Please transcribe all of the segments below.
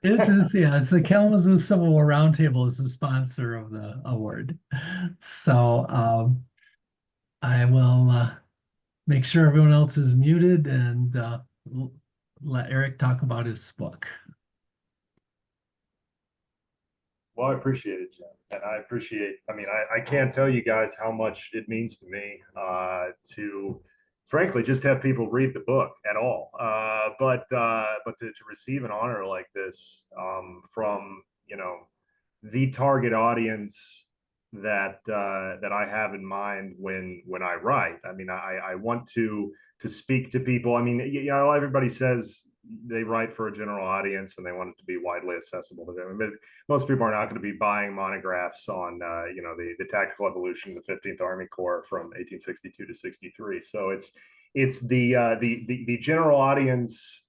It's the Kalamazoo Civil War Roundtable is the sponsor of the award. So I will make sure everyone else is muted and let Eric talk about his book. Well, I appreciate it, Jim. And I appreciate, I mean, I can't tell you guys how much it means to me to frankly just have people read the book at all. But to receive an honor like this from, the target audience that I have in mind when I write. I mean, I want to speak to people. I mean, everybody says they write for a general audience and they want it to be widely accessible to them. But most people are not going to be buying monographs on the tactical evolution of the 15th Army Corps from 1862 to 63. So it's the general audience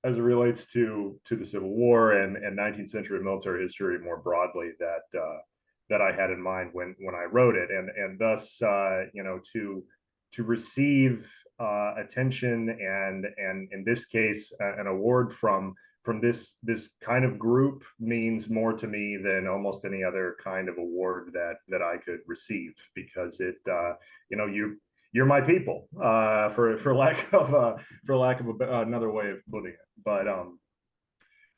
as it relates to the Civil War and 19th century military history more broadly that I had in mind when I wrote it, and thus to receive attention and in this case an award from this kind of group means more to me than almost any other kind of award that I could receive, because it you're my people, for lack of another way of putting it. But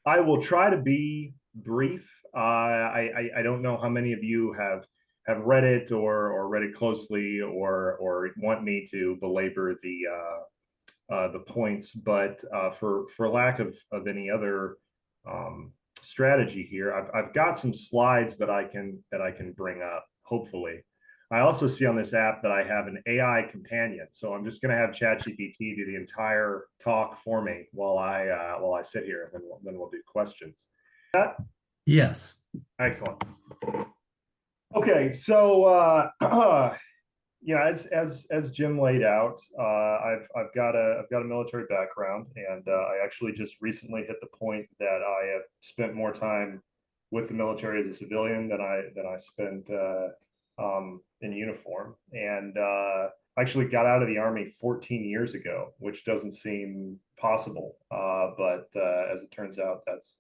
I will try to be brief. I don't know how many of you have read it or read it closely or want me to belabor the points, but for lack of any other strategy here, I've got some slides that I can bring up, hopefully. I also see on this app that I have an AI companion, so I'm just going to have ChatGPT do the entire talk for me while I sit here, and then we'll do questions. Yes. Excellent. Okay, so as Jim laid out, I've got a military background, and I actually just recently hit the point that I have spent more time with the military as a civilian than I spent in uniform, and actually got out of the Army 14 years ago, which doesn't seem possible, but as it turns out, that's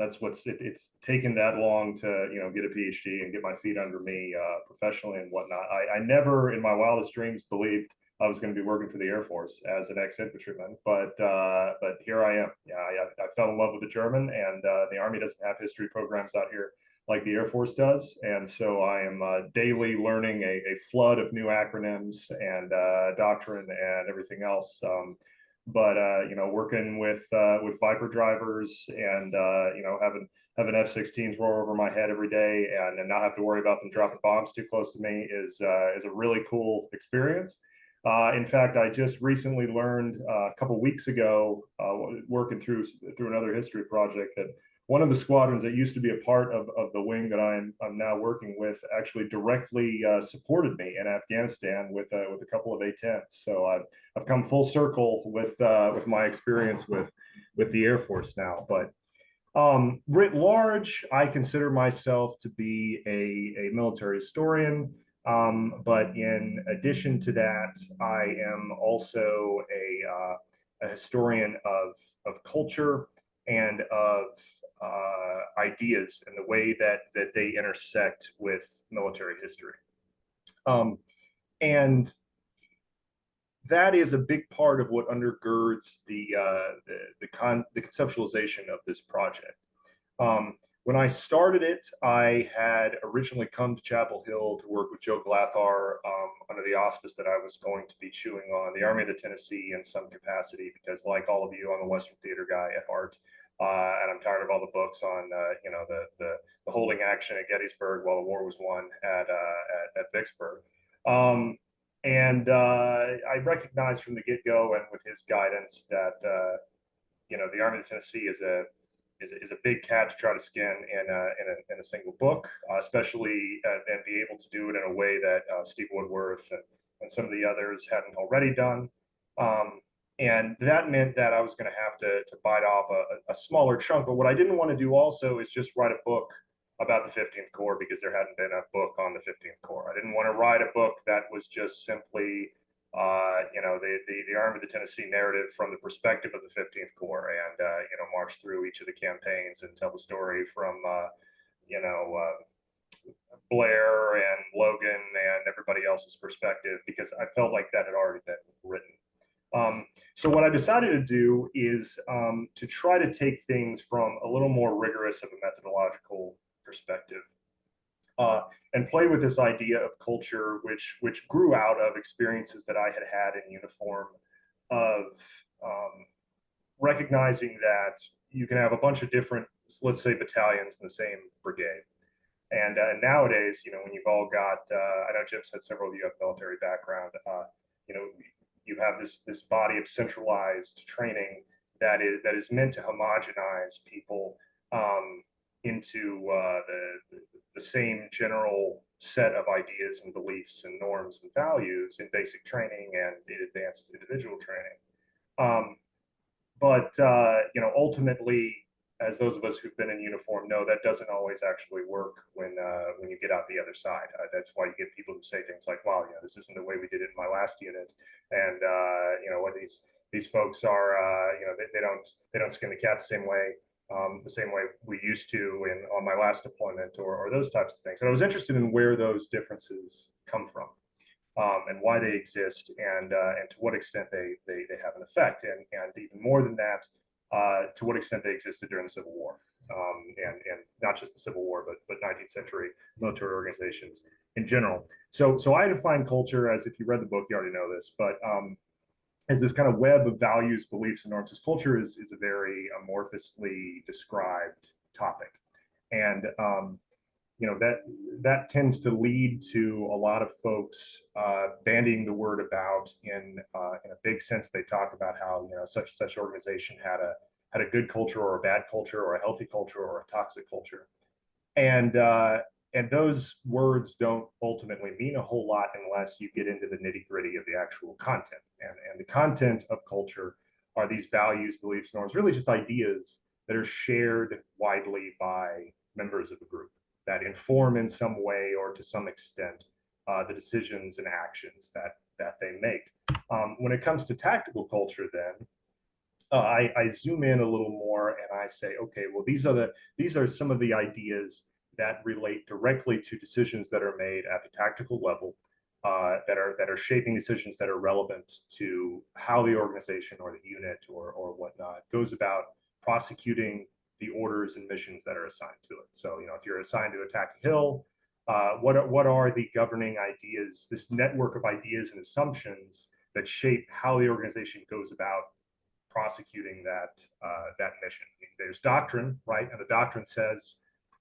it's taken that long to get a PhD and get my feet under me professionally and whatnot. I never in my wildest dreams believed I was going to be working for the Air Force as an ex-infantryman, but here I am. Yeah, I fell in love with the German, and the Army doesn't have history programs out here like the Air Force does, and so I am daily learning a flood of new acronyms and doctrine and everything else. But working with Viper drivers and having F-16s roll over my head every day and not have to worry about them dropping bombs too close to me is a really cool experience. In fact, I just recently learned a couple weeks ago, working through another history project, that one of the squadrons that used to be a part of the wing that I'm now working with actually directly supported me in Afghanistan with a couple of A-10s. So I've come full circle with my experience with the Air Force now. But writ large, I consider myself to be a military historian. But in addition to that, I am also a historian of culture and of ideas and the way that they intersect with military history. And that is a big part of what undergirds the conceptualization of this project. When I started it, I had originally come to Chapel Hill to work with Joe Glathar under the auspice that I was going to be chewing on the Army of the Tennessee in some capacity, because like all of you, I'm a Western theater guy at heart, and I'm tired of all the books on the holding action at Gettysburg while the war was won at Vicksburg. And I recognized from the get-go and with his guidance that the Army of the Tennessee is a big cat to try to skin in a single book, especially and be able to do it in a way that Steve Woodworth and some of the others hadn't already done. And that meant that I was going to have to bite off a smaller chunk. But what I didn't want to do also is just write a book about the 15th Corps, because there hadn't been a book on the 15th Corps. I didn't want to write a book that was just simply the Army of the Tennessee narrative from the perspective of the 15th Corps, and march through each of the campaigns and tell the story from you know Blair and Logan and everybody else's perspective, because I felt like that had already been written. So what I decided to do is to try to take things from a little more rigorous of a methodological perspective, and play with this idea of culture, which grew out of experiences that I had had in uniform, of recognizing that you can have a bunch of different, let's say, battalions in the same brigade. And nowadays, when you've all got, I know Jim said several of you have military background, you know, you have this body of centralized training that is meant to homogenize people into the same general set of ideas and beliefs and norms and values in basic training and in advanced individual training. But ultimately, as those of us who've been in uniform know, that doesn't always actually work when you get out the other side. That's why you get people who say things like, "Wow, this isn't the way we did it in my last unit," and what these folks are, they don't skin the cat the same way we used to on my last deployment, or those types of things. And I was interested in where those differences come from, and why they exist, and to what extent they have an effect, and even more than that, to what extent they existed during the Civil War, and not just the Civil War, but 19th century military organizations in general. So I define culture as, if you read the book, you already know this, but as this kind of web of values, beliefs, and norms. Because culture is a very amorphously described topic, and that tends to lead to a lot of folks bandying the word about in a big sense. They talk about how such and such organization had a good culture or a bad culture or a healthy culture or a toxic culture, and those words don't ultimately mean a whole lot unless you get into the nitty gritty of the actual content. And the content of culture are these values, beliefs, norms, really just ideas that are shared widely by members of the group, that inform in some way or to some extent the decisions and actions that they make. When it comes to tactical culture, then I zoom in a little more and I say, okay, well, these are some of the ideas that relate directly to decisions that are made at the tactical level, that are shaping decisions that are relevant to how the organization or the unit or whatnot goes about prosecuting the orders and missions that are assigned to it. So, if you're assigned to attack a hill, what are the governing ideas, this network of ideas and assumptions that shape how the organization goes about prosecuting that mission? I mean, there's doctrine, right? And the doctrine says,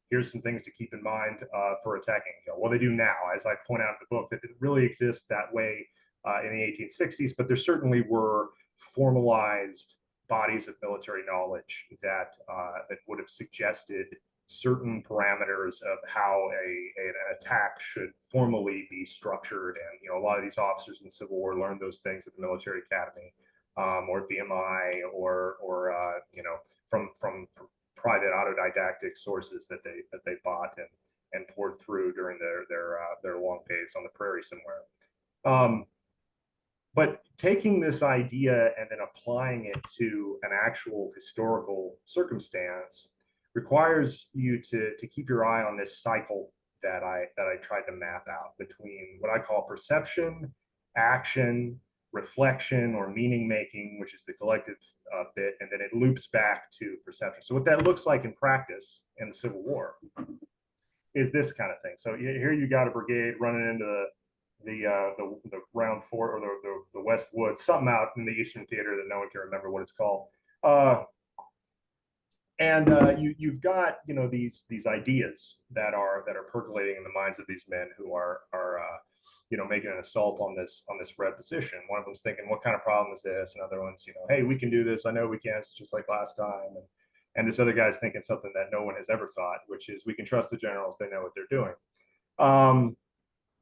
here's some things to keep in mind for attacking a hill. Well, they do now, as I point out in the book, that didn't really exist that way in the 1860s, but there certainly were formalized bodies of military knowledge that would have suggested certain parameters of how an attack should formally be structured. And a lot of these officers in the Civil War learned those things at the military academy, or VMI, or from private autodidactic sources that they bought and poured through during their long days on the prairie somewhere. But taking this idea and then applying it to an actual historical circumstance requires you to keep your eye on this cycle that I tried to map out between what I call perception, action, reflection, or meaning making, which is the collective bit, and then it loops back to perception. So what that looks like in practice in the Civil War is this kind of thing. So here you got a brigade running into the Round Fort, or the West Woods, something out in the Eastern Theater that no one can remember what it's called. And you've got these ideas that are percolating in the minds of these men who are making an assault on this red position. One of them's thinking, what kind of problem is this? And other one's, hey, we can do this. I know we can. It's just like last time. And this other guy's thinking something that no one has ever thought, which is, we can trust the generals. They know what they're doing.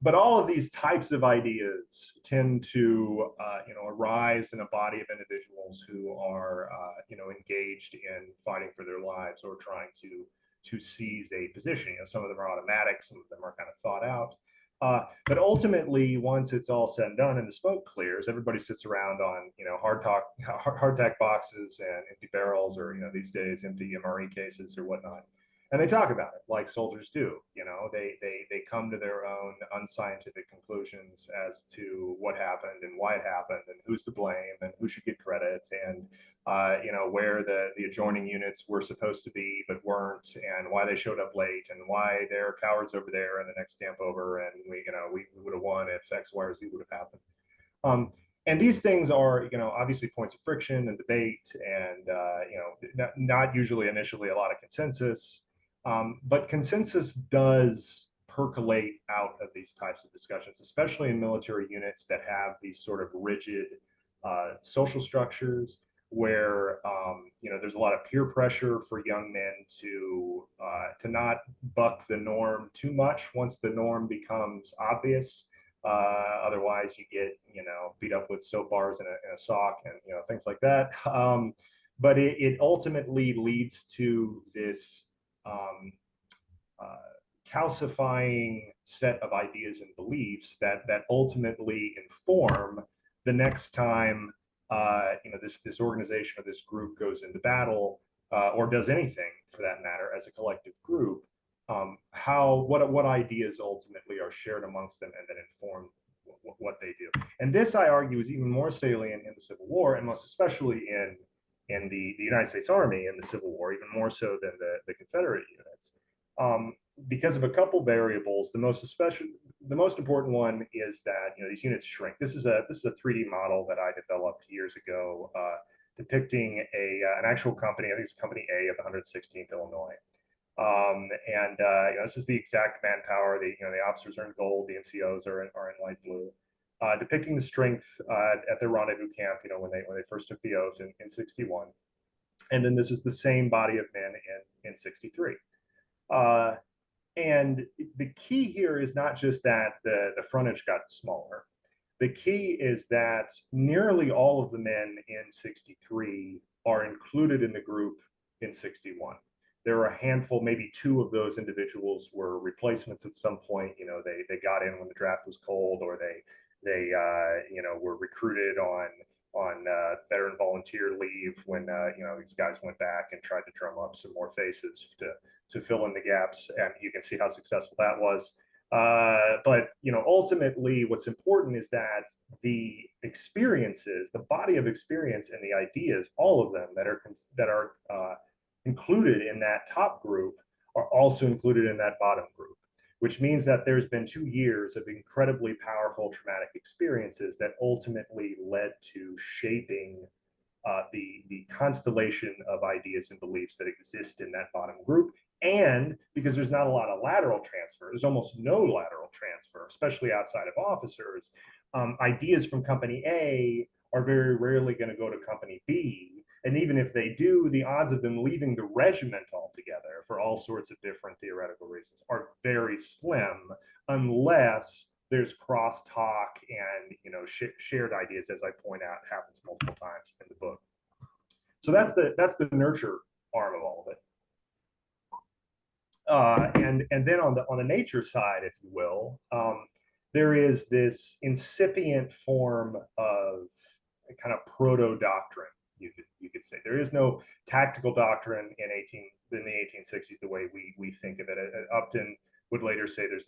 But all of these types of ideas tend to arise in a body of individuals who are engaged in fighting for their lives or trying to seize a position. Some of them are automatic, some of them are kind of thought out. But ultimately, once it's all said and done and the smoke clears, everybody sits around on, hardtack boxes and empty barrels, or, these days empty MRE cases or whatnot. And they talk about it like soldiers do. They come to their own unscientific conclusions as to what happened and why it happened and who's to blame and who should get credit, and where the adjoining units were supposed to be but weren't, and why they showed up late, and why they're cowards over there and the next camp over, and we would have won if X, Y, or Z would have happened. And these things are, obviously points of friction and debate, and not usually initially a lot of consensus, but consensus does percolate out of these types of discussions, especially in military units that have these sort of rigid social structures where there's a lot of peer pressure for young men to not buck the norm too much once the norm becomes obvious. Otherwise, you get beat up with soap bars in a sock, and things like that. But it ultimately leads to this calcifying set of ideas and beliefs that ultimately inform the next time this organization or this group goes into battle, or does anything for that matter as a collective group. What ideas ultimately are shared amongst them and then inform what they do. And this, I argue, is even more salient in the Civil War, and most especially in the United States Army in the Civil War, even more so than the Confederate units, because of a couple variables. The most important one is that these units shrink. This is a 3D model that I developed years ago, depicting an actual company. I think it's Company A of the 116th Illinois. This is the exact manpower. The officers are in gold, the NCOs are in light blue, depicting the strength at their rendezvous camp. When they first took the oath in 61, and then this is the same body of men in 63. And the key here is not just that the frontage got smaller. The key is that nearly all of the men in 63 are included in the group in 61. There are a handful, maybe two of those individuals were replacements at some point. They got in when the draft was cold, or they were recruited on veteran volunteer leave when these guys went back and tried to drum up some more faces to fill in the gaps, and you can see how successful that was. But ultimately, what's important is that the experiences, the body of experience, and the ideas, all of them that are included in that top group are also included in that bottom group, which means that there's been 2 years of incredibly powerful traumatic experiences that ultimately led to shaping the constellation of ideas and beliefs that exist in that bottom group. And because there's not a lot of lateral transfer, there's almost no lateral transfer, especially outside of officers. Ideas from Company A are very rarely going to go to Company B. And even if they do, the odds of them leaving the regiment altogether for all sorts of different theoretical reasons are very slim, unless there's crosstalk and shared ideas, as I point out, happens multiple times in the book. So that's the nurture arm of all of it. And then on the nature side, if you will, there is this incipient form of kind of proto doctrine. You could say there is no tactical doctrine in the 1860s the way we think of it. Upton would later say there's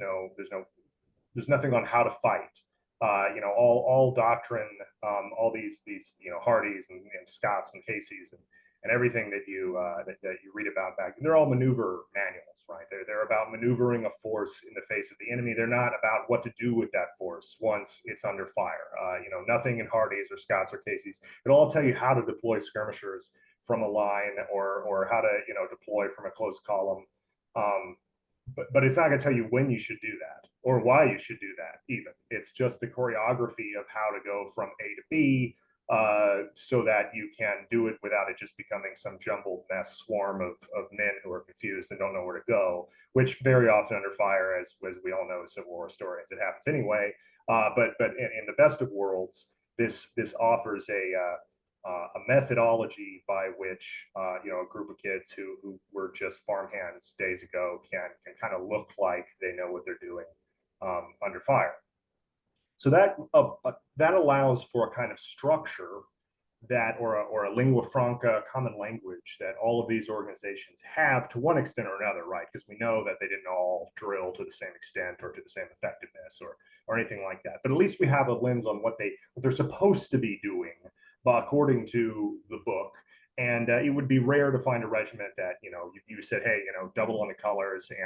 nothing on how to fight. All doctrine, all these Hardys and Scotts and Caseys and everything that you read about back, they're all maneuver manuals, right? They're about maneuvering a force in the face of the enemy. They're not about what to do with that force once it's under fire. Nothing in Hardys or Scotts or Caseys. It'll all tell you how to deploy skirmishers from a line, or how to deploy from a close column. But it's not going to tell you when you should do that or why you should do that even. It's just the choreography of how to go from A to B, so that you can do it without it just becoming some jumbled mess swarm of men who are confused and don't know where to go, which very often under fire, as we all know as Civil War historians, it happens anyway. But in the best of worlds, this offers a methodology by which a group of kids who were just farmhands days ago can kind of look like they know what they're doing under fire. So that allows for a kind of structure that, or a lingua franca, common language that all of these organizations have to one extent or another, right? Because we know that they didn't all drill to the same extent or to the same effectiveness or anything like that. But at least we have a lens on what they're supposed to be doing, according to the book. And it would be rare to find a regiment that, you said, hey, double on the colors and,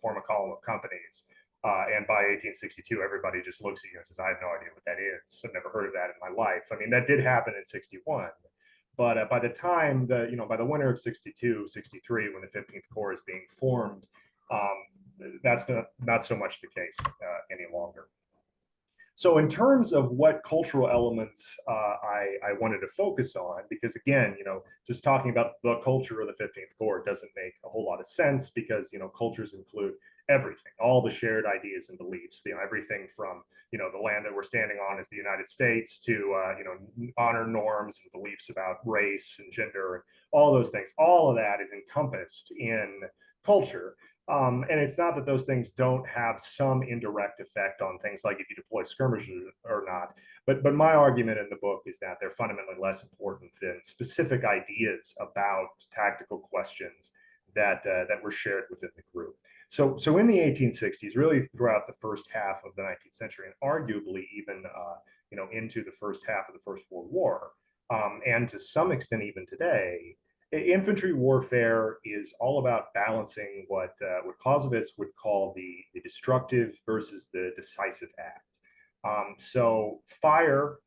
form a column of companies. And by 1862, everybody just looks at you and says, I have no idea what that is. I've never heard of that in my life. I mean, that did happen in 61. But by the time by the winter of 62, 63, when the 15th Corps is being formed, that's not so much the case any longer. So in terms of what cultural elements I wanted to focus on, because again, just talking about the culture of the 15th Corps doesn't make a whole lot of sense, because, cultures include everything, all the shared ideas and beliefs, everything from, the land that we're standing on is the United States to, honor norms and beliefs about race and gender, and all those things. All of that is encompassed in culture. And it's not that those things don't have some indirect effect on things like if you deploy skirmishers or not, but my argument in the book is that they're fundamentally less important than specific ideas about tactical questions that were shared within the group. So in the 1860s, really throughout the first half of the 19th century, and arguably even into the first half of the First World War, and to some extent even today, infantry warfare is all about balancing what Clausewitz would call the destructive versus the decisive act. So fire,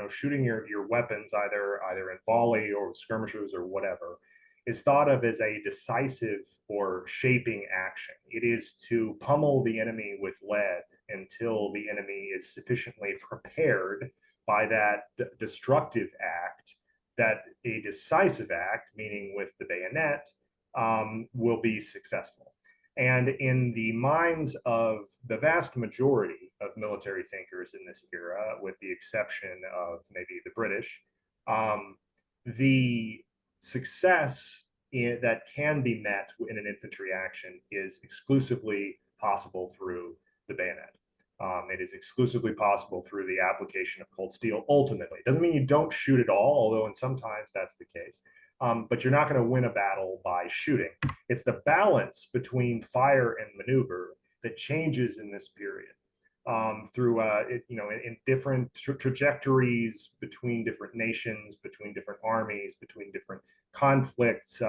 shooting your weapons either in volley or skirmishers or whatever, is thought of as a decisive or shaping action. It is to pummel the enemy with lead until the enemy is sufficiently prepared by that destructive act that a decisive act, meaning with the bayonet, will be successful. And in the minds of the vast majority of military thinkers in this era, with the exception of maybe the British, the success that can be met in an infantry action is exclusively possible through the bayonet. It is exclusively possible through the application of cold steel. Ultimately, it doesn't mean you don't shoot at all, although in sometimes that's the case. But you're not going to win a battle by shooting. It's the balance between fire and maneuver that changes in this period through in different trajectories between different nations, between different armies, between different conflicts,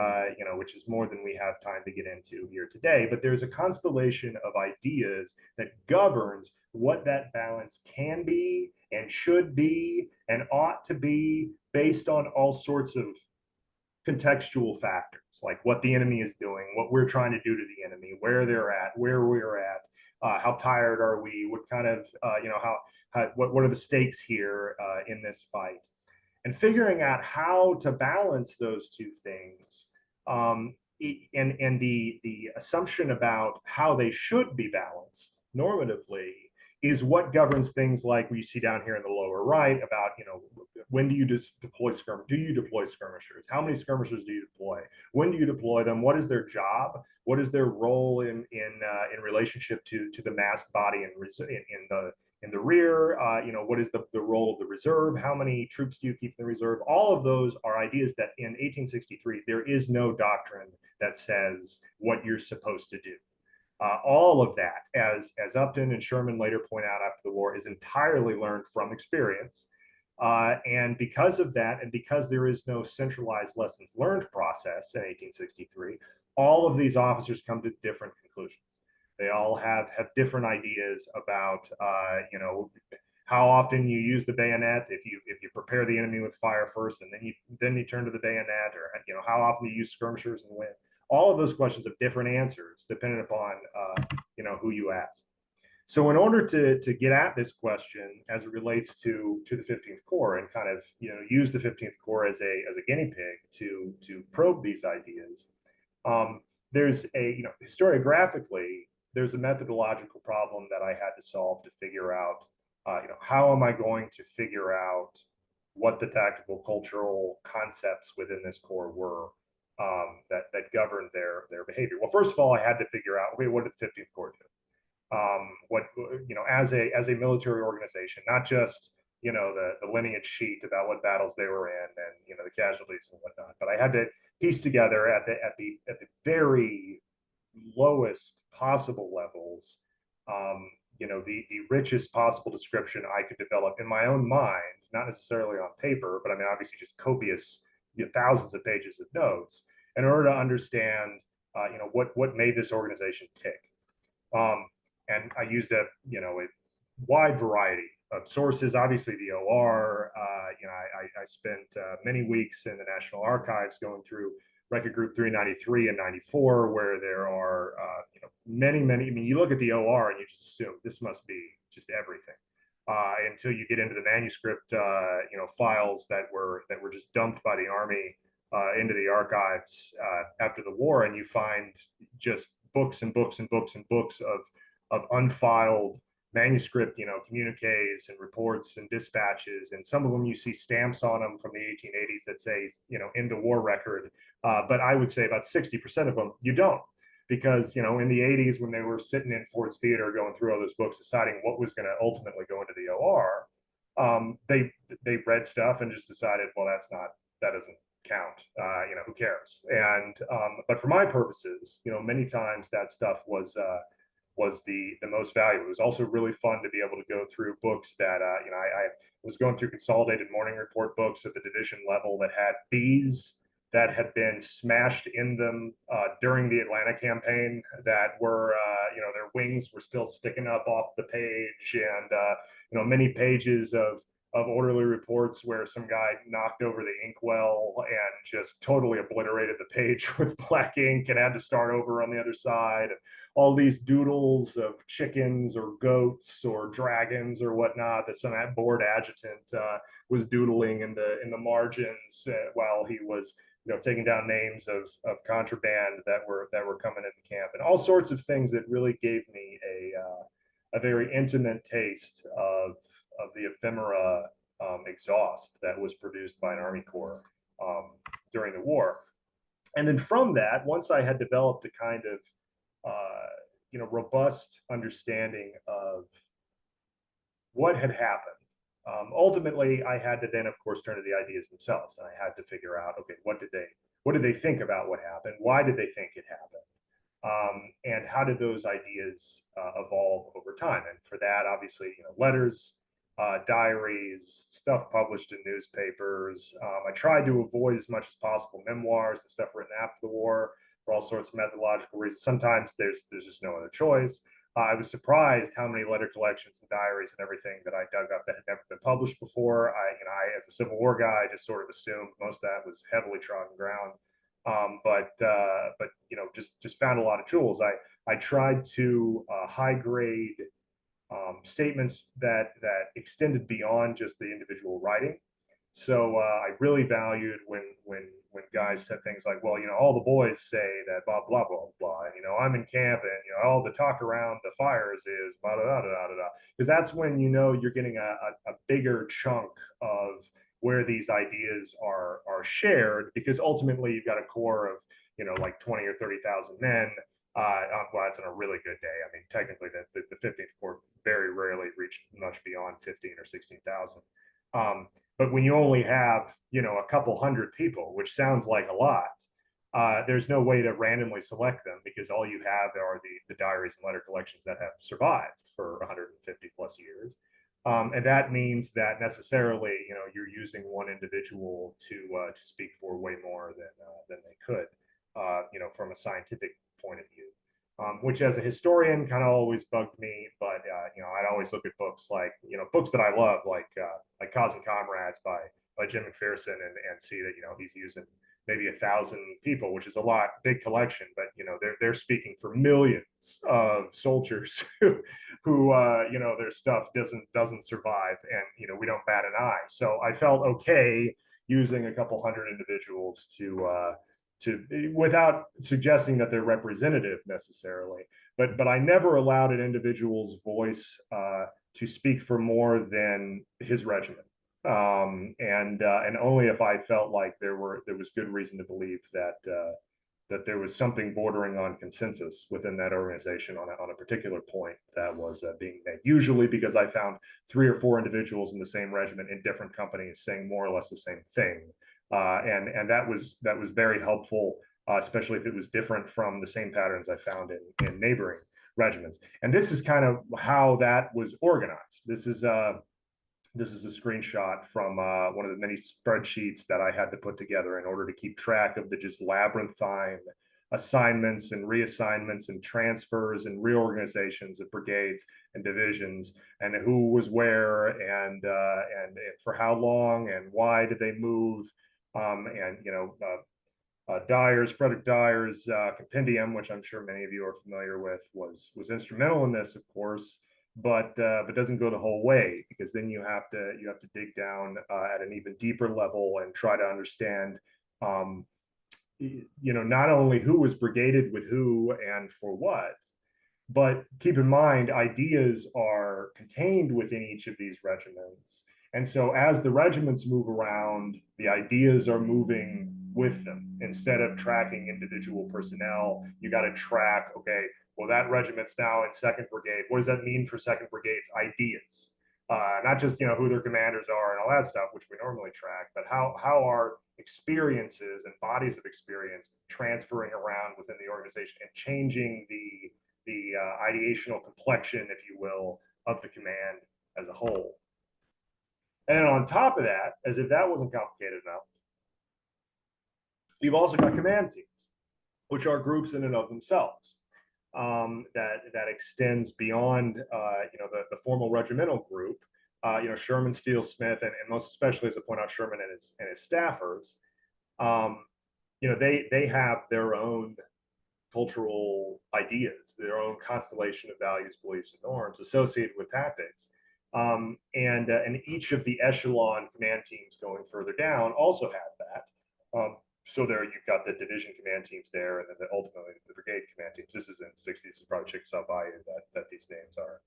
which is more than we have time to get into here today. But there's a constellation of ideas that governs what that balance can be and should be and ought to be, based on all sorts of contextual factors, like what the enemy is doing, what we're trying to do to the enemy, where they're at, where we're at, how tired are we, what kind of, what are the stakes here in this fight, and figuring out how to balance those two things, and the assumption about how they should be balanced normatively is what governs things like we see down here in the lower right about, when do you deploy skirmishers? How many skirmishers do you deploy? When do you deploy them? What is their job? What is their role in relationship to the massed body in the rear? What is the role of the reserve? How many troops do you keep in the reserve? All of those are ideas that in 1863 there is no doctrine that says what you're supposed to do. All of that, as Upton and Sherman later point out after the war, is entirely learned from experience. And because of that, and because there is no centralized lessons learned process in 1863, all of these officers come to different conclusions. They all have different ideas about, how often you use the bayonet, if you prepare the enemy with fire first and then you turn to the bayonet, or how often you use skirmishers and when. All of those questions have different answers depending upon who you ask. So in order to get at this question as it relates to the 15th Corps, and kind of use the 15th Corps as a guinea pig to probe these ideas, there's historiographically there's a methodological problem that I had to solve to figure out how am I going to figure out what the tactical cultural concepts within this Corps were that governed their behavior. Well, first of all, I had to figure out, okay, what did the 15th Corps do? what, as a military organization, not just, the lineage sheet about what battles they were in and, the casualties and whatnot, but I had to piece together at the very lowest possible levels, the richest possible description I could develop in my own mind, not necessarily on paper, but I mean, obviously just copious, thousands of pages of notes in order to understand, what made this organization tick. Um, and I used a wide variety of sources. Obviously, the OR. I spent many weeks in the National Archives going through Record Group 393 and 94, where there are many, many. I mean, you look at the OR and you just assume this must be just everything. Until you get into the manuscript, files that were just dumped by the Army into the archives after the war, and you find just books and books and books and books of unfiled manuscript, communiques and reports and dispatches, and some of them you see stamps on them from the 1880s that say, in the war record. But I would say about 60% of them you don't, because in the 80s when they were sitting in Ford's Theater going through all those books, deciding what was going to ultimately go into the OR, they read stuff and just decided, well, that doesn't count. Who cares? And but for my purposes, many times that stuff was the most valuable. It was also really fun to be able to go through books that I was going through consolidated morning report books at the division level that had bees that had been smashed in them during the Atlanta campaign, that were their wings were still sticking up off the page, and many pages of orderly reports where some guy knocked over the inkwell and just totally obliterated the page with black ink and had to start over on the other side. All these doodles of chickens or goats or dragons or whatnot that some board adjutant was doodling in the margins while he was taking down names of contraband that were coming into camp, and all sorts of things that really gave me a very intimate taste of the ephemera exhaust that was produced by an Army Corps during the war. And then from that, once I had developed a kind of robust understanding of what had happened, ultimately I had to then, of course, turn to the ideas themselves, and I had to figure out, okay, what did they think about what happened? Why did they think it happened? And how did those ideas evolve over time? And for that, obviously, letters, diaries, stuff published in newspapers. I tried to avoid as much as possible memoirs and stuff written after the war for all sorts of methodological reasons. Sometimes there's just no other choice. I was surprised how many letter collections and diaries and everything that I dug up that had never been published before. I, as a Civil War guy, I just sort of assumed most of that was heavily trodden ground. But just found a lot of jewels. I tried to high grade statements that extended beyond just the individual writing. So I really valued when guys said things like, well, all the boys say that blah blah blah blah, and I'm in camp, and all the talk around the fires is blah blah blah blah blah, because that's when you're getting a bigger chunk of where these ideas are shared, because ultimately you've got a core of like 20 or 30,000 men. Well, that's on a really good day. I mean, technically, the 15th Corps very rarely reached much beyond 15 or 16,000. But when you only have a couple hundred people, which sounds like a lot, there's no way to randomly select them, because all you have are the diaries and letter collections that have survived for 150 plus years. And that means that necessarily, you're using one individual to speak for way more than they could, from a scientific point of view. Which as a historian kind of always bugged me, but I'd always look at books like books that I love, like Cause and Comrades by Jim McPherson, and see that he's using maybe 1,000 people, which is a lot, big collection, but they're speaking for millions of soldiers who their stuff doesn't survive, and we don't bat an eye. So I felt okay using a couple hundred individuals to without suggesting that they're representative necessarily, but I never allowed an individual's voice to speak for more than his regiment, and only if I felt like there was good reason to believe that that there was something bordering on consensus within that organization on a particular point that was being made. Usually because I found 3 or 4 individuals in the same regiment in different companies saying more or less the same thing, and that was very helpful, especially if it was different from the same patterns I found in neighboring regiments. And this is kind of how that was organized. This is a screenshot from one of the many spreadsheets that I had to put together in order to keep track of the just labyrinthine assignments and reassignments and transfers and reorganizations of brigades and divisions, and who was where, and for how long, and why did they move, and Frederick Dyer's compendium, which I'm sure many of you are familiar with, was instrumental in this, of course, but doesn't go the whole way, because then you have to dig down at an even deeper level and try to understand, not only who was brigaded with who and for what, but keep in mind ideas are contained within each of these regiments. And so as the regiments move around, the ideas are moving with them. Instead of tracking individual personnel, you got to track, okay, well, that regiment's now in 2nd Brigade. What does that mean for 2nd Brigade's ideas? Not just, who their commanders are and all that stuff, which we normally track, but how are experiences and bodies of experience transferring around within the organization and changing the ideational complexion, if you will, of the command as a whole. And on top of that, as if that wasn't complicated enough, you've also got command teams, which are groups in and of themselves. That extends beyond the formal regimental group. Sherman, Steele, Smith, and most especially, as I point out, Sherman and his staffers. They have their own cultural ideas, their own constellation of values, beliefs, and norms associated with tactics. And each of the echelon command teams going further down also have that. So there you've got the division command teams there, and then ultimately the brigade command teams. This is in the 60s. It's probably Chickasaw Bayou that these names are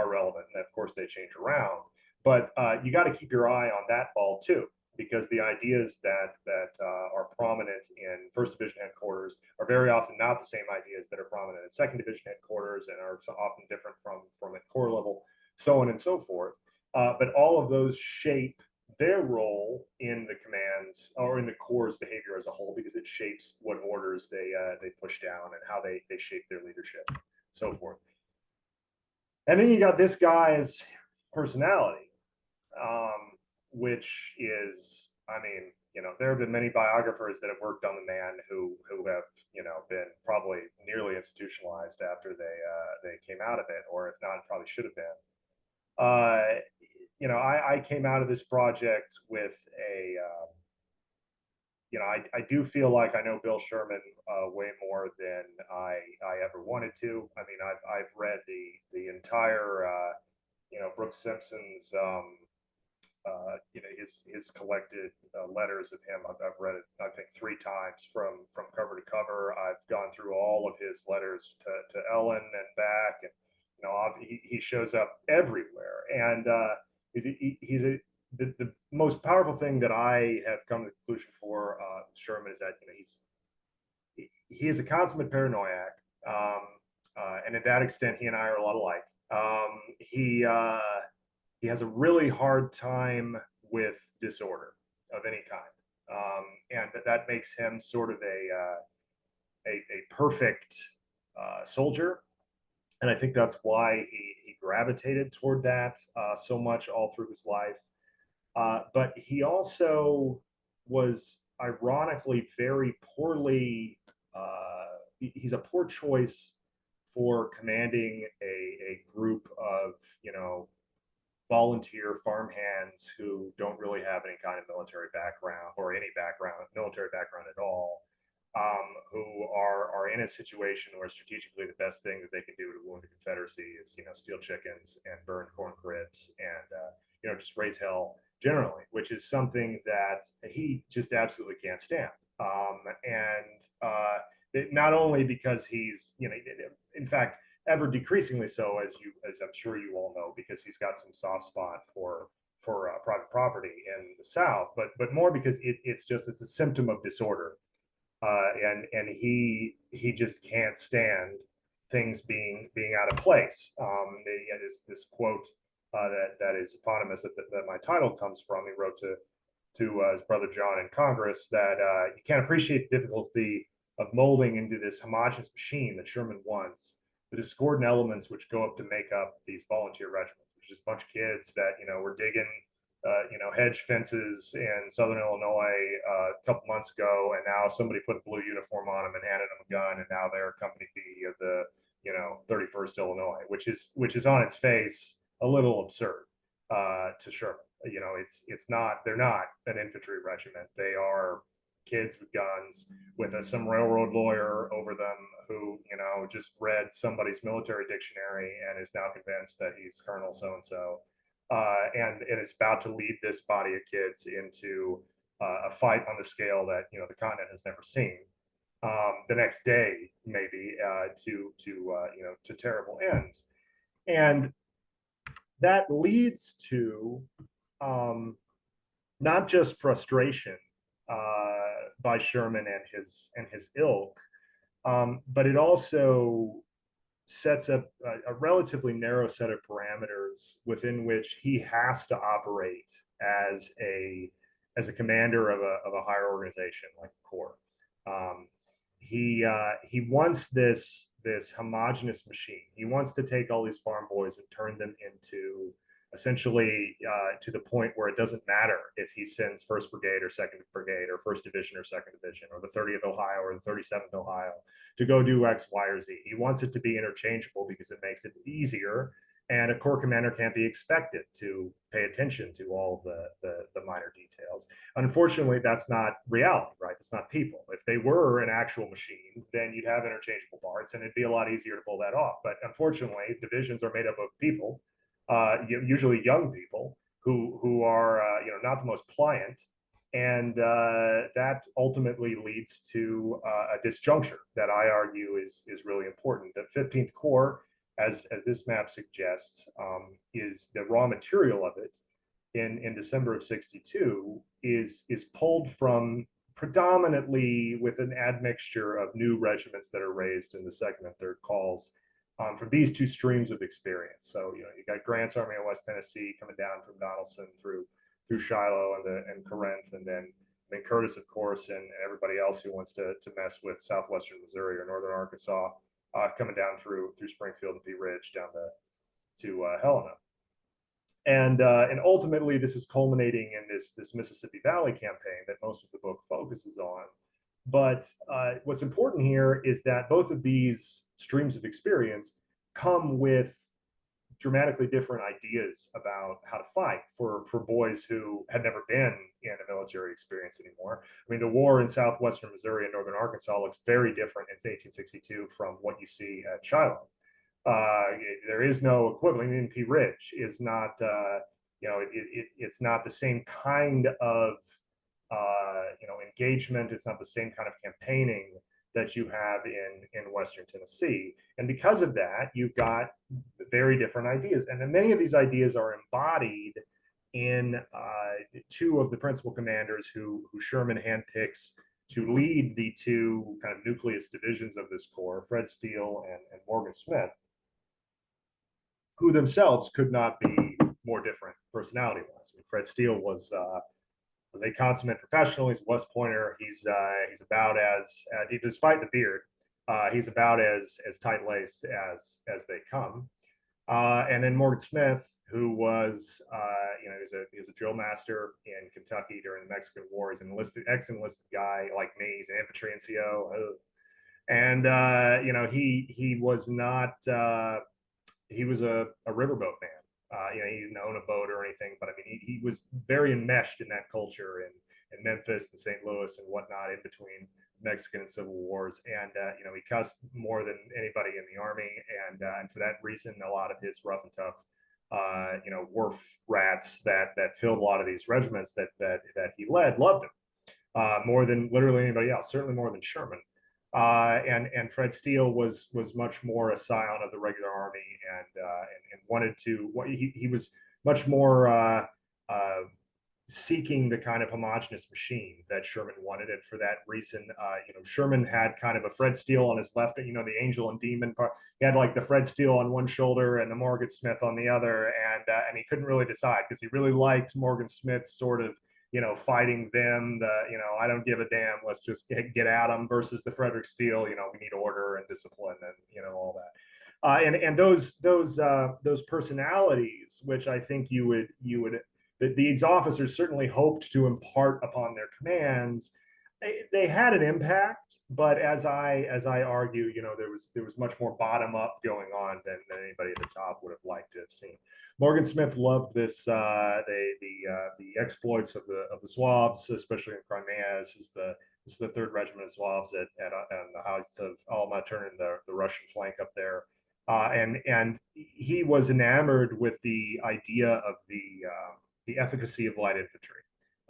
relevant, and of course they change around. But you got to keep your eye on that ball too, because the ideas that are prominent in 1st Division headquarters are very often not the same ideas that are prominent in 2nd Division headquarters, and are often different from at corps level, so on and so forth. But all of those shape their role in the commands or in the corps' behavior as a whole, because it shapes what orders they push down and how they shape their leadership, so forth. And then you got this guy's personality, which is, there have been many biographers that have worked on the man who have, been probably nearly institutionalized after they came out of it, or if not, probably should have been. I came out of this project with I do feel like I know Bill Sherman way more than I ever wanted to. I've read the entire Brooks Simpson's his collected letters of him. I've read it, I think, 3 times from cover to cover. I've gone through all of his letters to Ellen and back, and he shows up everywhere. And the most powerful thing that I have come to the conclusion for Sherman is that he is a consummate paranoiac, and to that extent, he and I are a lot alike. He has a really hard time with disorder of any kind, and that makes him sort of a perfect soldier. And I think that's why he gravitated toward that so much all through his life. But he also was ironically very poorly, he's a poor choice for commanding a group of, volunteer farmhands who don't really have any kind of military background, or any military background at all. Who are in a situation where strategically the best thing that they can do to wound the Confederacy is, steal chickens and burn corn cribs and, just raise hell generally, which is something that he just absolutely can't stand. Not only because he's, in fact, ever decreasingly so, as I'm sure you all know, because he's got some soft spot for private property in the South, but more because it's a symptom of disorder. and he just can't stand things being out of place. This quote that is eponymous that my title comes from. He wrote to his brother John in Congress that you can't appreciate the difficulty of molding into this homogenous machine that Sherman wants the discordant elements which go up to make up these volunteer regiments. It's just a bunch of kids that were digging hedge fences in Southern Illinois a couple months ago, and now somebody put a blue uniform on them and handed them a gun, and now they're Company B of the 31st Illinois, which is on its face a little absurd to Sherman. It's not, they're not an infantry regiment. They are kids with guns with some railroad lawyer over them who just read somebody's military dictionary and is now convinced that he's Colonel so and so, and is about to lead this body of kids into a fight on the scale that the continent has never seen. The next day, maybe to terrible ends, and that leads to not just frustration by Sherman and his ilk, but it also sets up a relatively narrow set of parameters within which he has to operate as a commander of a higher organization like a corps. He wants this homogenous machine. He wants to take all these farm boys and turn them into essentially to the point where it doesn't matter if he sends 1st Brigade or 2nd Brigade or 1st Division or 2nd Division or the 30th Ohio or the 37th Ohio to go do X, Y, or Z. He wants it to be interchangeable because it makes it easier, and a corps commander can't be expected to pay attention to all the minor details. Unfortunately, that's not reality, right? That's not people. If they were an actual machine, then you'd have interchangeable parts and it'd be a lot easier to pull that off. But unfortunately, divisions are made up of people, usually young people who are not the most pliant, and that ultimately leads to a disjuncture that I argue is really important. The 15th Corps, as this map suggests, is the raw material of it in December of '62 is pulled from predominantly with an admixture of new regiments that are raised in the 2nd and 3rd calls, from these two streams of experience. So you got Grant's Army of West Tennessee coming down from Donelson through Shiloh and Corinth, and then Curtis, of course, and everybody else who wants to mess with southwestern Missouri or northern Arkansas, coming down through Springfield and Pea Ridge down to Helena. And ultimately, this is culminating in this Mississippi Valley campaign that most of the book focuses on. But what's important here is that both of these streams of experience come with dramatically different ideas about how to fight for boys who had never been in a military experience anymore. I mean, the war in southwestern Missouri and northern Arkansas looks very different in 1862 from what you see at Shiloh. There is no equivalent. I mean, Pea Ridge is not, it's not the same kind of engagement. It's not the same kind of campaigning that you have in Western Tennessee. And because of that, you've got very different ideas. And then many of these ideas are embodied in two of the principal commanders who Sherman handpicks to lead the two kind of nucleus divisions of this corps, Fred Steele and Morgan Smith, who themselves could not be more different personality-wise. I mean, Fred Steele was a consummate professional. He's a West Pointer. He's about as, despite the beard, he's about as tight-laced as they come. And then Morgan Smith, who was, he was a drill master in Kentucky during the Mexican War. He's an ex-enlisted guy like me. He's an infantry NCO, and he was not. He was a riverboat man. He didn't own a boat or anything, but I mean, he was very enmeshed in that culture in Memphis and St. Louis and whatnot, in between Mexican and Civil Wars. And he cussed more than anybody in the Army, and for that reason, a lot of his rough and tough, wharf rats that filled a lot of these regiments that he led loved him more than literally anybody else. Certainly more than Sherman. And Fred Steele was much more a scion of the regular army, and wanted to. He was much more seeking the kind of homogenous machine that Sherman wanted. And for that reason, Sherman had kind of a Fred Steele on his left, the angel and demon part. He had like the Fred Steele on one shoulder and the Morgan Smith on the other. And he couldn't really decide because he really liked Morgan Smith's sort of, fighting them, I don't give a damn, let's just get at them, versus the Frederick Steele, we need order and discipline and, all that. And those personalities, which I think these officers certainly hoped to impart upon their commands, they had an impact, but as I argue, there was much more bottom up going on than anybody at the top would have liked to have seen. Morgan Smith loved this the exploits of the Zouaves, especially in Crimea. This is the 3rd Regiment of Zouaves at the heights of Alma, turning the Russian flank up there. And he was enamored with the idea of the efficacy of light infantry,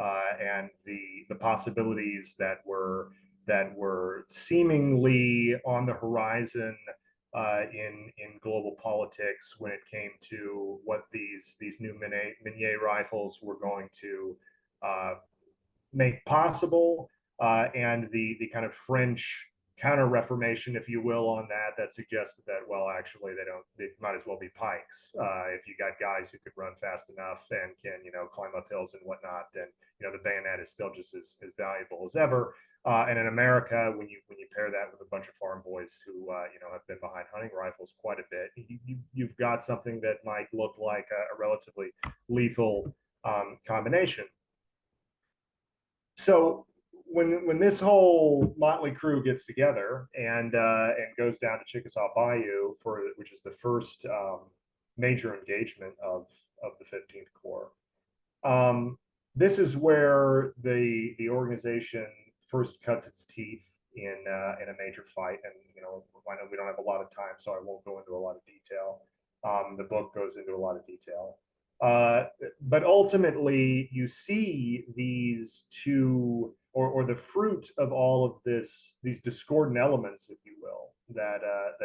and the possibilities that were seemingly on the horizon in global politics when it came to what these new Minier rifles were going to make possible, and the kind of French counter-reformation, if you will, on that suggested that, well, actually they might as well be pikes. If you got guys who could run fast enough and can, climb up hills and whatnot, then, the bayonet is still just as valuable as ever. And in America, when you pair that with a bunch of farm boys who, have been behind hunting rifles quite a bit, you've got something that might look like a relatively lethal combination. So when this whole motley crew gets together and goes down to Chickasaw Bayou which is the first major engagement of the 15th Corps, this is where the organization first cuts its teeth in a major fight. And I know we don't have a lot of time, so I won't go into a lot of detail. The book goes into a lot of detail. But ultimately, you see these two, or the fruit of all of these discordant elements, if you will, that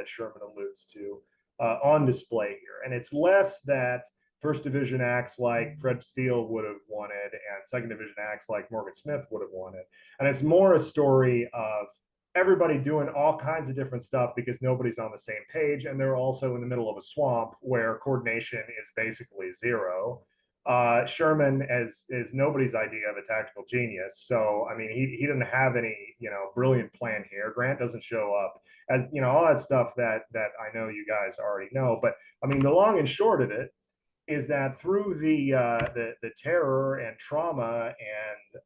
Sherman alludes to, on display here. And it's less that First Division acts like Fred Steele would have wanted, and Second Division acts like Morgan Smith would have wanted. And it's more a story of everybody doing all kinds of different stuff because nobody's on the same page, and they're also in the middle of a swamp where coordination is basically zero. Sherman is nobody's idea of a tactical genius, so I mean he didn't have any brilliant plan here. Grant doesn't show up, as all that stuff that I know you guys already know. But I mean the long and short of it is that through the terror and trauma and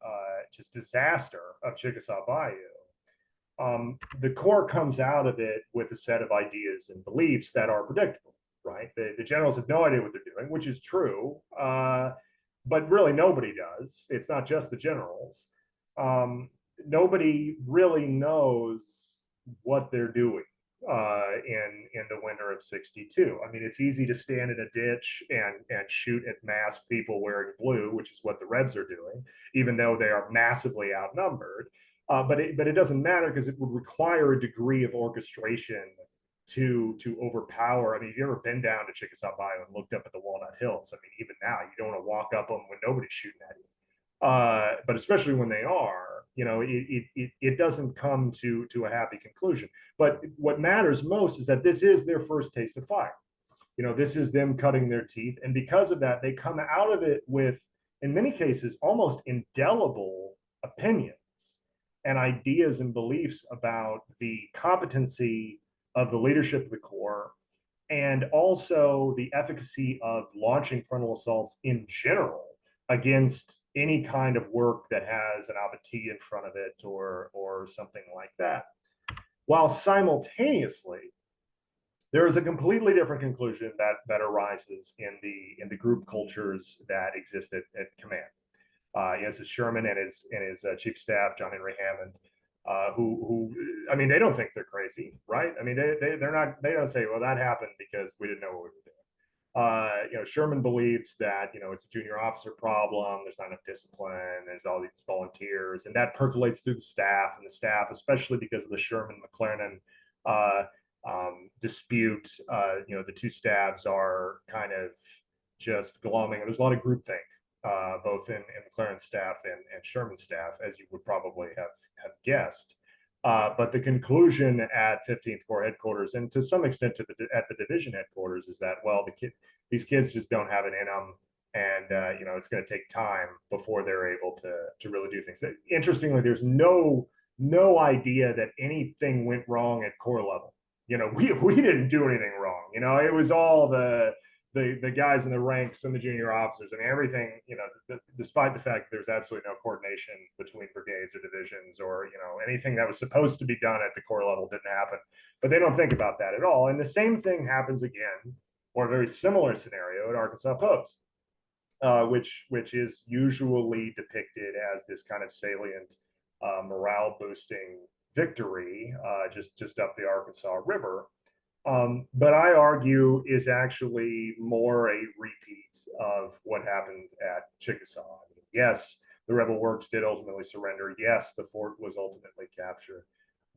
just disaster of Chickasaw Bayou, the Corps comes out of it with a set of ideas and beliefs that are predictable, right? The generals have no idea what they're doing, which is true, but really nobody does. It's not just the generals. Nobody really knows what they're doing in the winter of '62. I mean, it's easy to stand in a ditch and shoot at masked people wearing blue, which is what the Rebs are doing, even though they are massively outnumbered. But it doesn't matter because it would require a degree of orchestration to overpower. I mean, have you ever been down to Chickasaw Bayou and looked up at the Walnut Hills? I mean, even now, you don't want to walk up them when nobody's shooting at you. But especially when they are, it doesn't come to a happy conclusion. But what matters most is that this is their first taste of fire. This is them cutting their teeth. And because of that, they come out of it with, in many cases, almost indelible opinions and ideas and beliefs about the competency of the leadership of the Corps, and also the efficacy of launching frontal assaults in general against any kind of work that has an abattis in front of it or something like that. While simultaneously, there is a completely different conclusion that arises in the group cultures that exist at command. This is Sherman and his chief of staff, John Henry Hammond, who I mean, they don't think they're crazy, right? I mean, they don't say, well, that happened because we didn't know what we were doing. Sherman believes that it's a junior officer problem. There's not enough discipline. There's all these volunteers, and that percolates through the staff, and the staff, especially because of the Sherman-McClernand dispute. The two staffs are kind of just glomming. There's a lot of groupthink both in McLaren's staff and Sherman's staff, as you would probably have guessed. But the conclusion at 15th Corps headquarters, and to some extent at the division headquarters, is that, well, these kids just don't have it in them, and it's going to take time before they're able to really do things. Interestingly, there's no idea that anything went wrong at Corps level. We didn't do anything wrong. It was all the guys in the ranks and the junior officers. I mean, everything, despite the fact that there's absolutely no coordination between brigades or divisions or, anything that was supposed to be done at the Corps level didn't happen. But they don't think about that at all. And the same thing happens again, or a very similar scenario at Arkansas Post, which is usually depicted as this kind of salient, morale boosting victory just up the Arkansas River. But I argue is actually more a repeat of what happened at Chickasaw. I mean, yes, the rebel works did ultimately surrender. Yes, the fort was ultimately captured,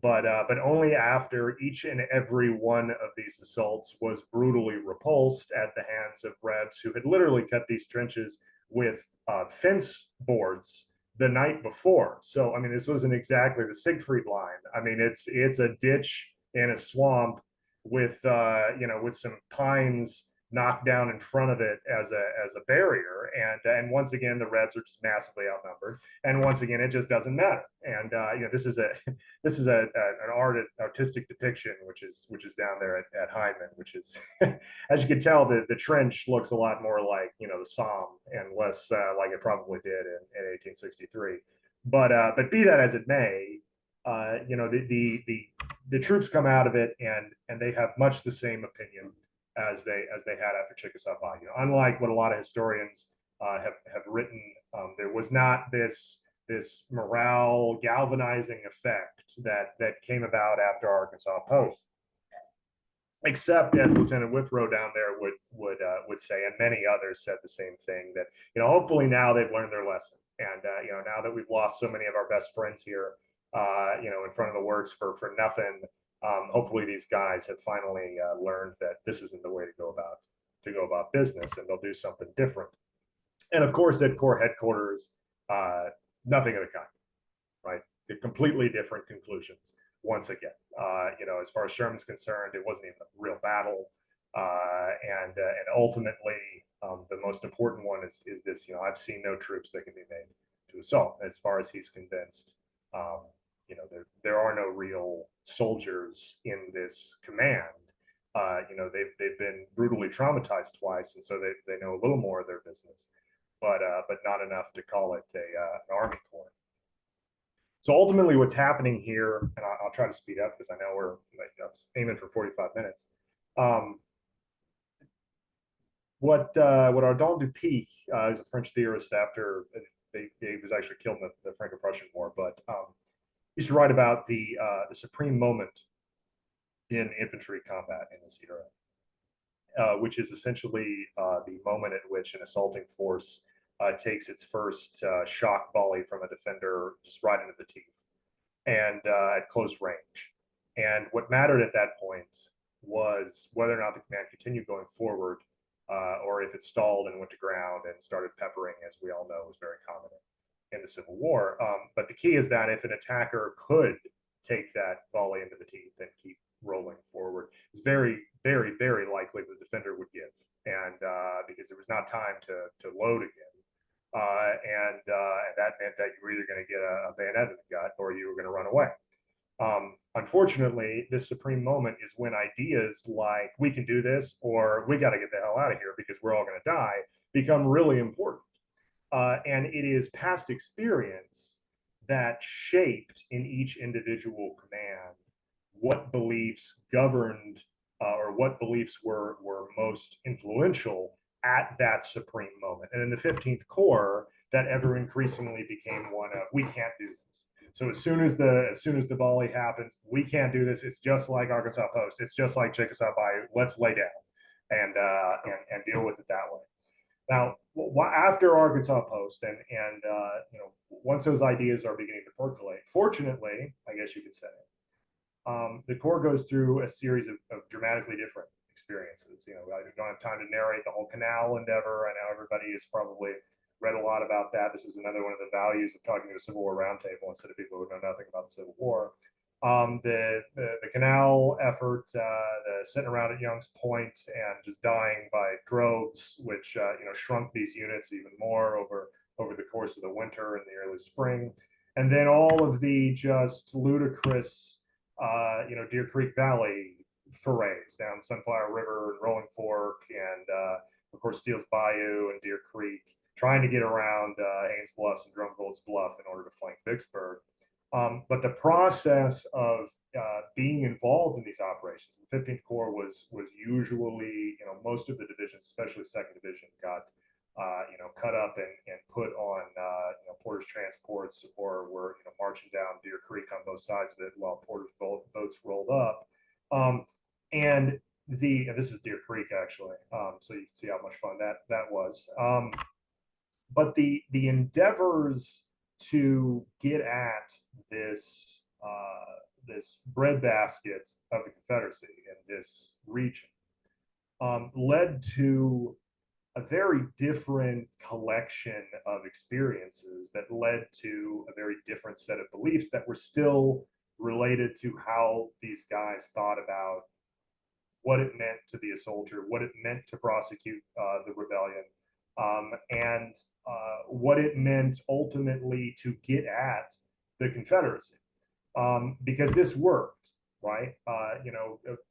but only after each and every one of these assaults was brutally repulsed at the hands of Rebs who had literally cut these trenches with fence boards the night before. So I mean, this wasn't exactly the Siegfried line. I mean, it's a ditch in a swamp with with some pines knocked down in front of it as a barrier, and once again the Rebs are just massively outnumbered, and once again it just doesn't matter. And this is an artistic depiction which is down there at Hyman, which is as you can tell the trench looks a lot more like the Somme and less like it probably did in 1863. But be that as it may, the troops come out of it and they have much the same opinion as they had after Chickasaw Bayou. Unlike what a lot of historians have written, there was not this morale galvanizing effect that came about after Arkansas Post, except as Lieutenant Withrow down there would say, and many others said the same thing, that hopefully now they've learned their lesson, and now that we've lost so many of our best friends here, in front of the works for nothing. Hopefully, these guys have finally learned that this isn't the way to go about business, and they'll do something different. And of course, at Corps headquarters, nothing of the kind. Right? They're completely different conclusions. Once again, as far as Sherman's concerned, it wasn't even a real battle, and ultimately, the most important one is this. I've seen no troops that can be made to assault. As far as he's convinced. There are no real soldiers in this command. They've been brutally traumatized twice, and so they know a little more of their business, but not enough to call it an Army Corps. So ultimately, what's happening here, and I'll try to speed up because I know we're aiming for 45 minutes. What Ardon Dupic is a French theorist after he was actually killed in the Franco-Prussian War, but used to write about the supreme moment in infantry combat in this era, which is essentially the moment at which an assaulting force takes its first shock volley from a defender just right into the teeth and at close range. And what mattered at that point was whether or not the command continued going forward, or if it stalled and went to ground and started peppering, as we all know was very common in the Civil War. But the key is that if an attacker could take that volley into the teeth and keep rolling forward, it's very, very, very likely the defender would give, and because there was not time to load again, and that meant that you were either going to get a bayonet in the gut or you were going to run away. Unfortunately, this supreme moment is when ideas like "we can do this" or "we got to get the hell out of here because we're all going to die" become really important. And it is past experience that shaped in each individual command what beliefs governed or what beliefs were most influential at that supreme moment. And in the 15th Corps, that ever increasingly became one of "we can't do this." So as soon as the volley happens, "we can't do this. It's just like Arkansas Post. It's just like Chickasaw Bayou. Let's lay down and deal with it that way. Now, after Arkansas Post, and once those ideas are beginning to percolate, fortunately, I guess you could say, the Corps goes through a series of dramatically different experiences. I don't have time to narrate the whole canal endeavor. I know everybody is probably read a lot about that. This is another one of the values of talking to a Civil War roundtable instead of people who know nothing about the Civil War. The canal effort, the sitting around at Young's Point and just dying by droves, which shrunk these units even more over the course of the winter and the early spring, and then all of the just ludicrous, Deer Creek Valley forays down Sunflower River and Rolling Fork, and of course Steele's Bayou and Deer Creek, trying to get around Haynes Bluffs and Drumgold's Bluff in order to flank Vicksburg. But the process of being involved in these operations, the 15th Corps was usually, most of the divisions, especially Second Division, got cut up and put on Porter's transports, or were marching down Deer Creek on both sides of it while Porter's boats rolled up. And this is Deer Creek actually, so you can see how much fun that was. But the endeavors to get at this this breadbasket of the Confederacy in this region led to a very different collection of experiences that led to a very different set of beliefs that were still related to how these guys thought about what it meant to be a soldier, what it meant to prosecute the rebellion, and what it meant ultimately to get at the Confederacy. Because this worked, right?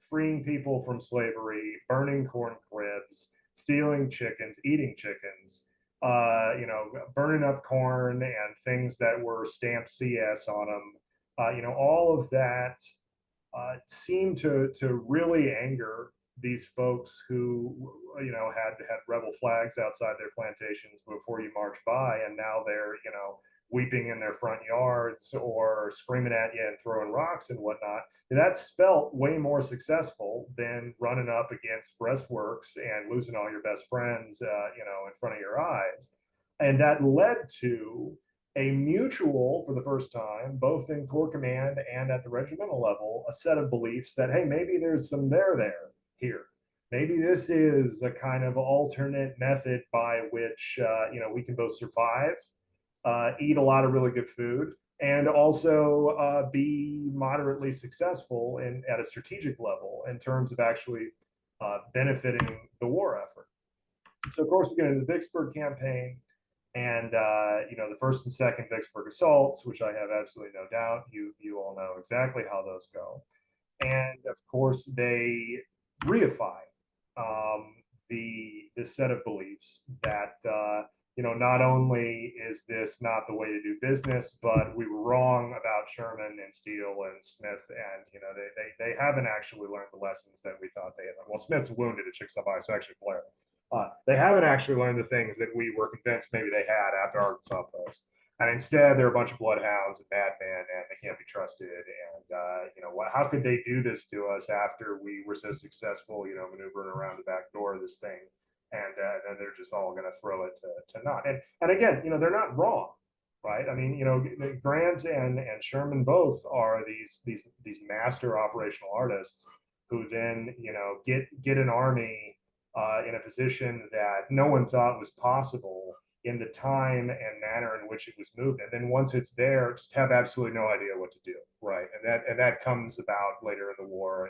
Freeing people from slavery, burning corn cribs, stealing chickens, eating chickens, burning up corn and things that were stamped CS on them. All of that seemed to really anger these folks who had rebel flags outside their plantations before you march by, and now they're weeping in their front yards or screaming at you and throwing rocks and whatnot. That's felt way more successful than running up against breastworks and losing all your best friends in front of your eyes. And that led to a mutual, for the first time, both in Corps Command and at the regimental level, a set of beliefs that, hey, maybe there's some there here. Maybe this is a kind of alternate method by which we can both survive, eat a lot of really good food, and also be moderately successful at a strategic level in terms of actually benefiting the war effort. So of course we get into the Vicksburg campaign, and the first and second Vicksburg assaults, which I have absolutely no doubt you all know exactly how those go. And of course they reify the set of beliefs that not only is this not the way to do business, but we were wrong about Sherman and Steele and Smith, and they haven't actually learned the lessons that we thought they had. Well, Smith's wounded at Chickasaw, so actually Blair. They haven't actually learned the things that we were convinced maybe they had after Arkansas Post. And instead, they're a bunch of bloodhounds and madmen, and they can't be trusted. And how could they do this to us after we were so successful, maneuvering around the back door of this thing? And then they're just all going to throw it to naught. And again, they're not wrong, right? I mean, Grant and Sherman both are these master operational artists who then get an army in a position that no one thought was possible in the time and manner in which it was moved, and then once it's there, just have absolutely no idea what to do, right? And that comes about later in the war.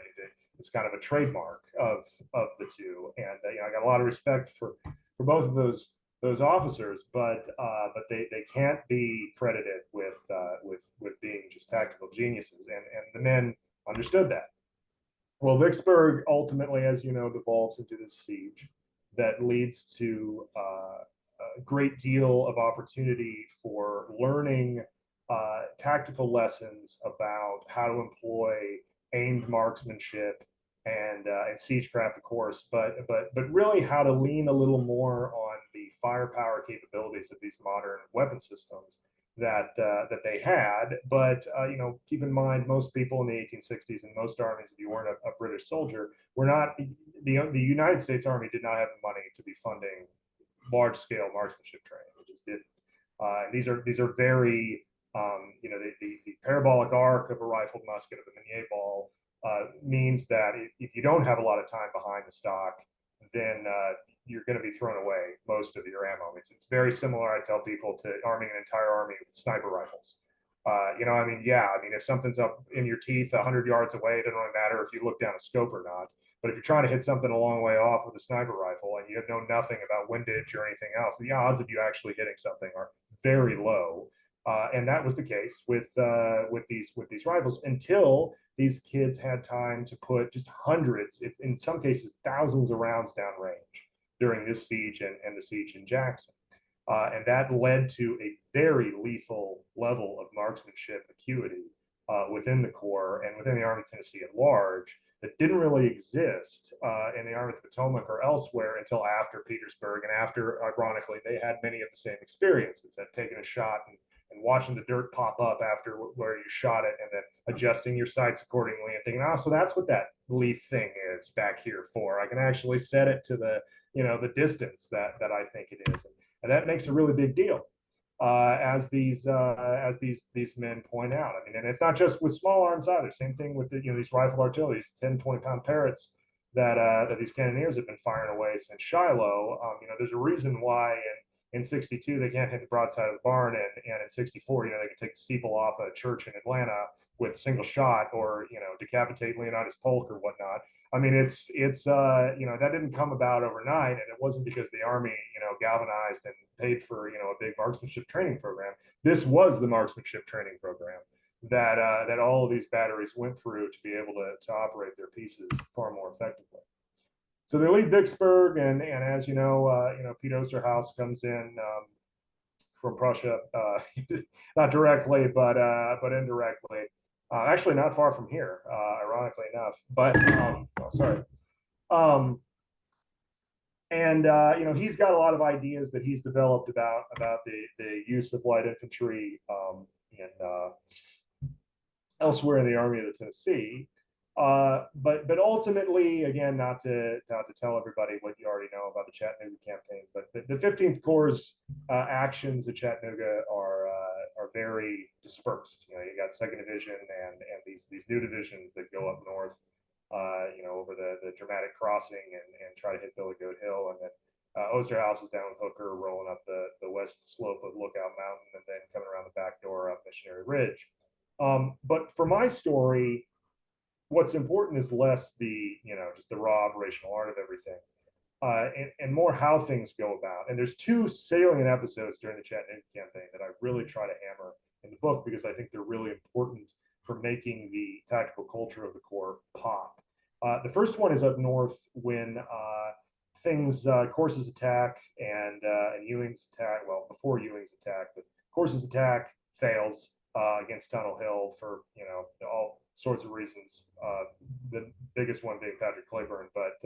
It's kind of a trademark of the two, and I got a lot of respect for both of those officers, but they can't be credited with being just tactical geniuses, and the men understood that. Well, Vicksburg ultimately, as you know, devolves into this siege that leads to a great deal of opportunity for learning tactical lessons about how to employ aimed marksmanship and siegecraft, of course, but really how to lean a little more on the firepower capabilities of these modern weapon systems that they had. But keep in mind, most people in the 1860s and most armies, if you weren't a British soldier, were not. The United States Army did not have the money to be funding large-scale marksmanship training. It just didn't. These are very the parabolic arc of a rifled musket of a Minier ball means that if you don't have a lot of time behind the stock, then you're going to be throwing away most of your ammo. It's very similar, I tell people, to arming an entire army with sniper rifles. I mean, yeah, I mean, if something's up in your teeth 100 yards away, it doesn't really matter if you look down a scope or not. But if you're trying to hit something a long way off with a sniper rifle and you know nothing about windage or anything else, the odds of you actually hitting something are very low. And that was the case with these rifles until these kids had time to put just hundreds, if in some cases thousands of rounds downrange during this siege and the siege in Jackson. And that led to a very lethal level of marksmanship acuity within the Corps and within the Army of Tennessee at large that didn't really exist in the Army of the Potomac or elsewhere until after Petersburg and after, ironically, they had many of the same experiences, had taken a shot and watching the dirt pop up after where you shot it and then adjusting your sights accordingly and thinking, oh, so that's what that leaf thing is back here for. I can actually set it to the distance that I think it is. And that makes a really big deal, as these men point out. I mean, and it's not just with small arms either. Same thing with these rifle artillery, these 10, 20-pound Parrots that these cannoneers have been firing away since Shiloh. There's a reason why in 62 they can't hit the broadside of the barn, and in 64, they can take the steeple off a church in Atlanta with a single shot, or decapitate Leonidas Polk or whatnot. I mean, it's that didn't come about overnight, and it wasn't because the Army galvanized and paid for a big marksmanship training program. This was the marksmanship training program that all of these batteries went through to be able to operate their pieces far more effectively. So they leave Vicksburg, and as Pete Osterhaus comes in from Prussia, not directly, but indirectly. Actually, not far from here, ironically enough. But sorry. He's got a lot of ideas that he's developed about the use of light infantry elsewhere in the Army of the Tennessee. But ultimately, again, not to tell everybody what you already know about the Chattanooga campaign, but the 15th Corps' actions at Chattanooga are very dispersed. You got Second Division and these new divisions that go up north, over the dramatic crossing and try to hit Billy Goat Hill, and then Osterhaus is down with Hooker, rolling up the west slope of Lookout Mountain, and then coming around the back door up Missionary Ridge. But for my story, what's important is less just the raw operational art of everything, and more how things go about. And there's two salient episodes during the Chattanooga campaign that I really try to hammer in the book because I think they're really important for making the tactical culture of the Corps pop. The first one is up north when Corse's attack and Ewing's attack, well, before Ewing's attack, but Corse's attack fails against Tunnel Hill for all sorts of reasons. The biggest one being Patrick Cleburne, but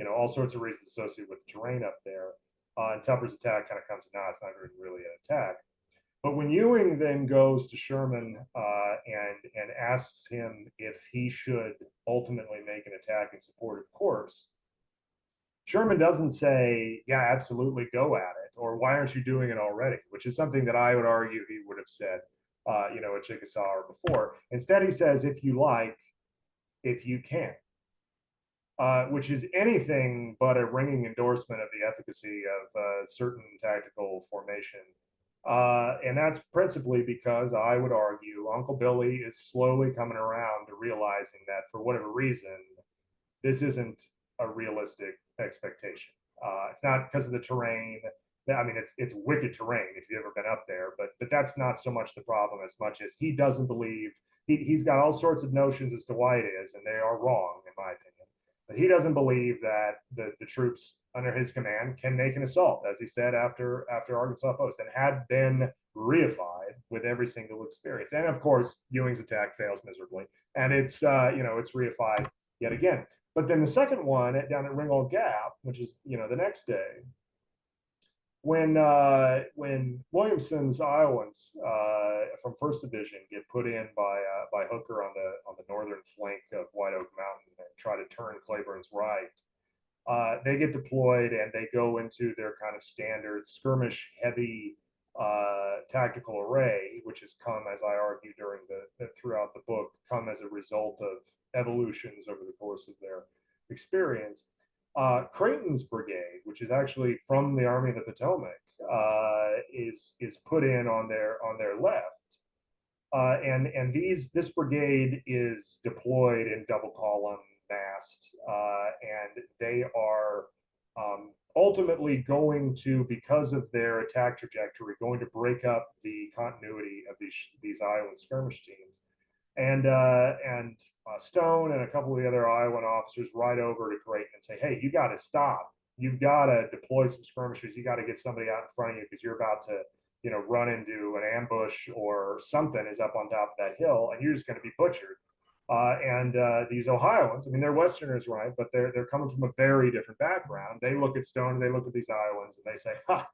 all sorts of reasons associated with the terrain up there. And Tupper's attack kind of comes to naught. It's not really an attack. But when Ewing then goes to Sherman and asks him if he should ultimately make an attack in support of Corse, Sherman doesn't say, yeah, absolutely, go at it, or why aren't you doing it already? Which is something that I would argue he would have said, at Chickasaw or before. Instead, he says, if you like, if you can, which is anything but a ringing endorsement of the efficacy of certain tactical formation. And that's principally because I would argue Uncle Billy is slowly coming around to realizing that for whatever reason, this isn't a realistic expectation. It's not because of the terrain. I mean, it's wicked terrain if you've ever been up there, but that's not so much the problem as much as he doesn't believe. He's got all sorts of notions as to why it is, and they are wrong, in my opinion. But he doesn't believe that the troops under his command can make an assault, as he said after Arkansas Post, and had been reified with every single experience. And of course, Ewing's attack fails miserably, and it's reified yet again. But then the second one down at Ringgold Gap, which is the next day, when Williamson's Iowans from First Division get put in by Hooker on the northern flank of White Oak Mountain and try to turn Cleburne's right, they get deployed and they go into their kind of standard skirmish heavy tactical array, which has come, as I argue throughout the book, come as a result of evolutions over the course of their experience. Creighton's brigade, which is actually from the Army of the Potomac, is put in on their left. And this brigade is deployed in double column mast, and they are ultimately going to, because of their attack trajectory, going to break up the continuity of these Iowan skirmish teams. And Stone and a couple of the other Iowan officers ride over to Creighton and say, "Hey, you got to stop. You've got to deploy some skirmishers. You got to get somebody out in front of you because you're about to, run into an ambush or something is up on top of that hill, and you're just going to be butchered." And these Ohioans, I mean, they're Westerners, right? But they're coming from a very different background. They look at Stone and they look at these Iowans and they say, "Ha,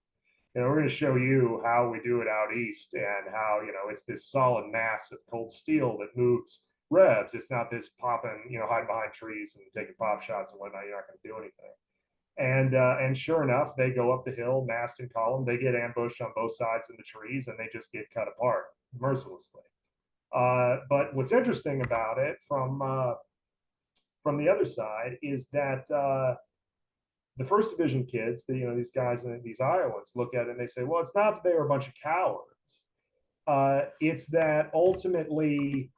we're going to show you how we do it out east and how, it's this solid mass of cold steel that moves revs. It's not this popping, hide behind trees and taking pop shots and whatnot. You're not going to do anything." And sure enough, they go up the hill, mast and column. They get ambushed on both sides in the trees, and they just get cut apart mercilessly. But what's interesting about it from the other side is that the first division kids, these guys and these Iowans look at it and they say, well, it's not that they were a bunch of cowards. It's that ultimately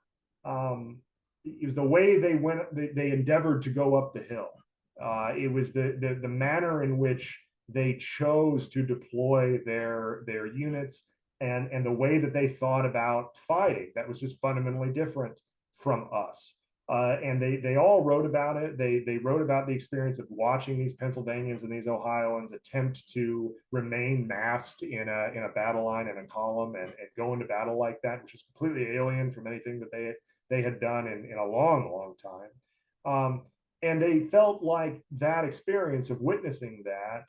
it was the way they endeavored to go up the hill. It was the manner in which they chose to deploy their units and the way that they thought about fighting that was just fundamentally different from us. And they all wrote about it. They wrote about the experience of watching these Pennsylvanians and these Ohioans attempt to remain massed in a battle line and a column and go into battle like that, which is completely alien from anything that they had done in a long time. And they felt like that experience of witnessing that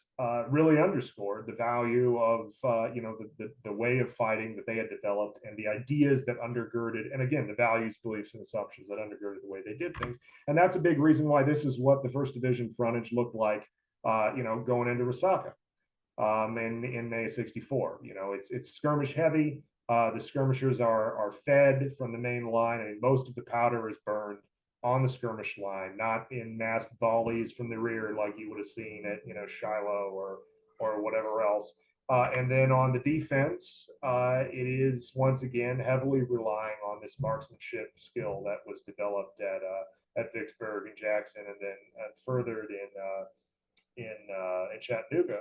really underscored the value of the way of fighting that they had developed and the ideas that undergirded, and again, the values, beliefs, and assumptions that undergirded the way they did things. And that's a big reason why this is what the First Division frontage looked like, going into Resaca in May '64. It's skirmish heavy. The skirmishers are fed from the main line, and most of the powder is burned on the skirmish line, not in massed volleys from the rear like you would have seen at Shiloh or whatever else. And then on the defense, it is once again heavily relying on this marksmanship skill that was developed at Vicksburg and Jackson, and then furthered in Chattanooga.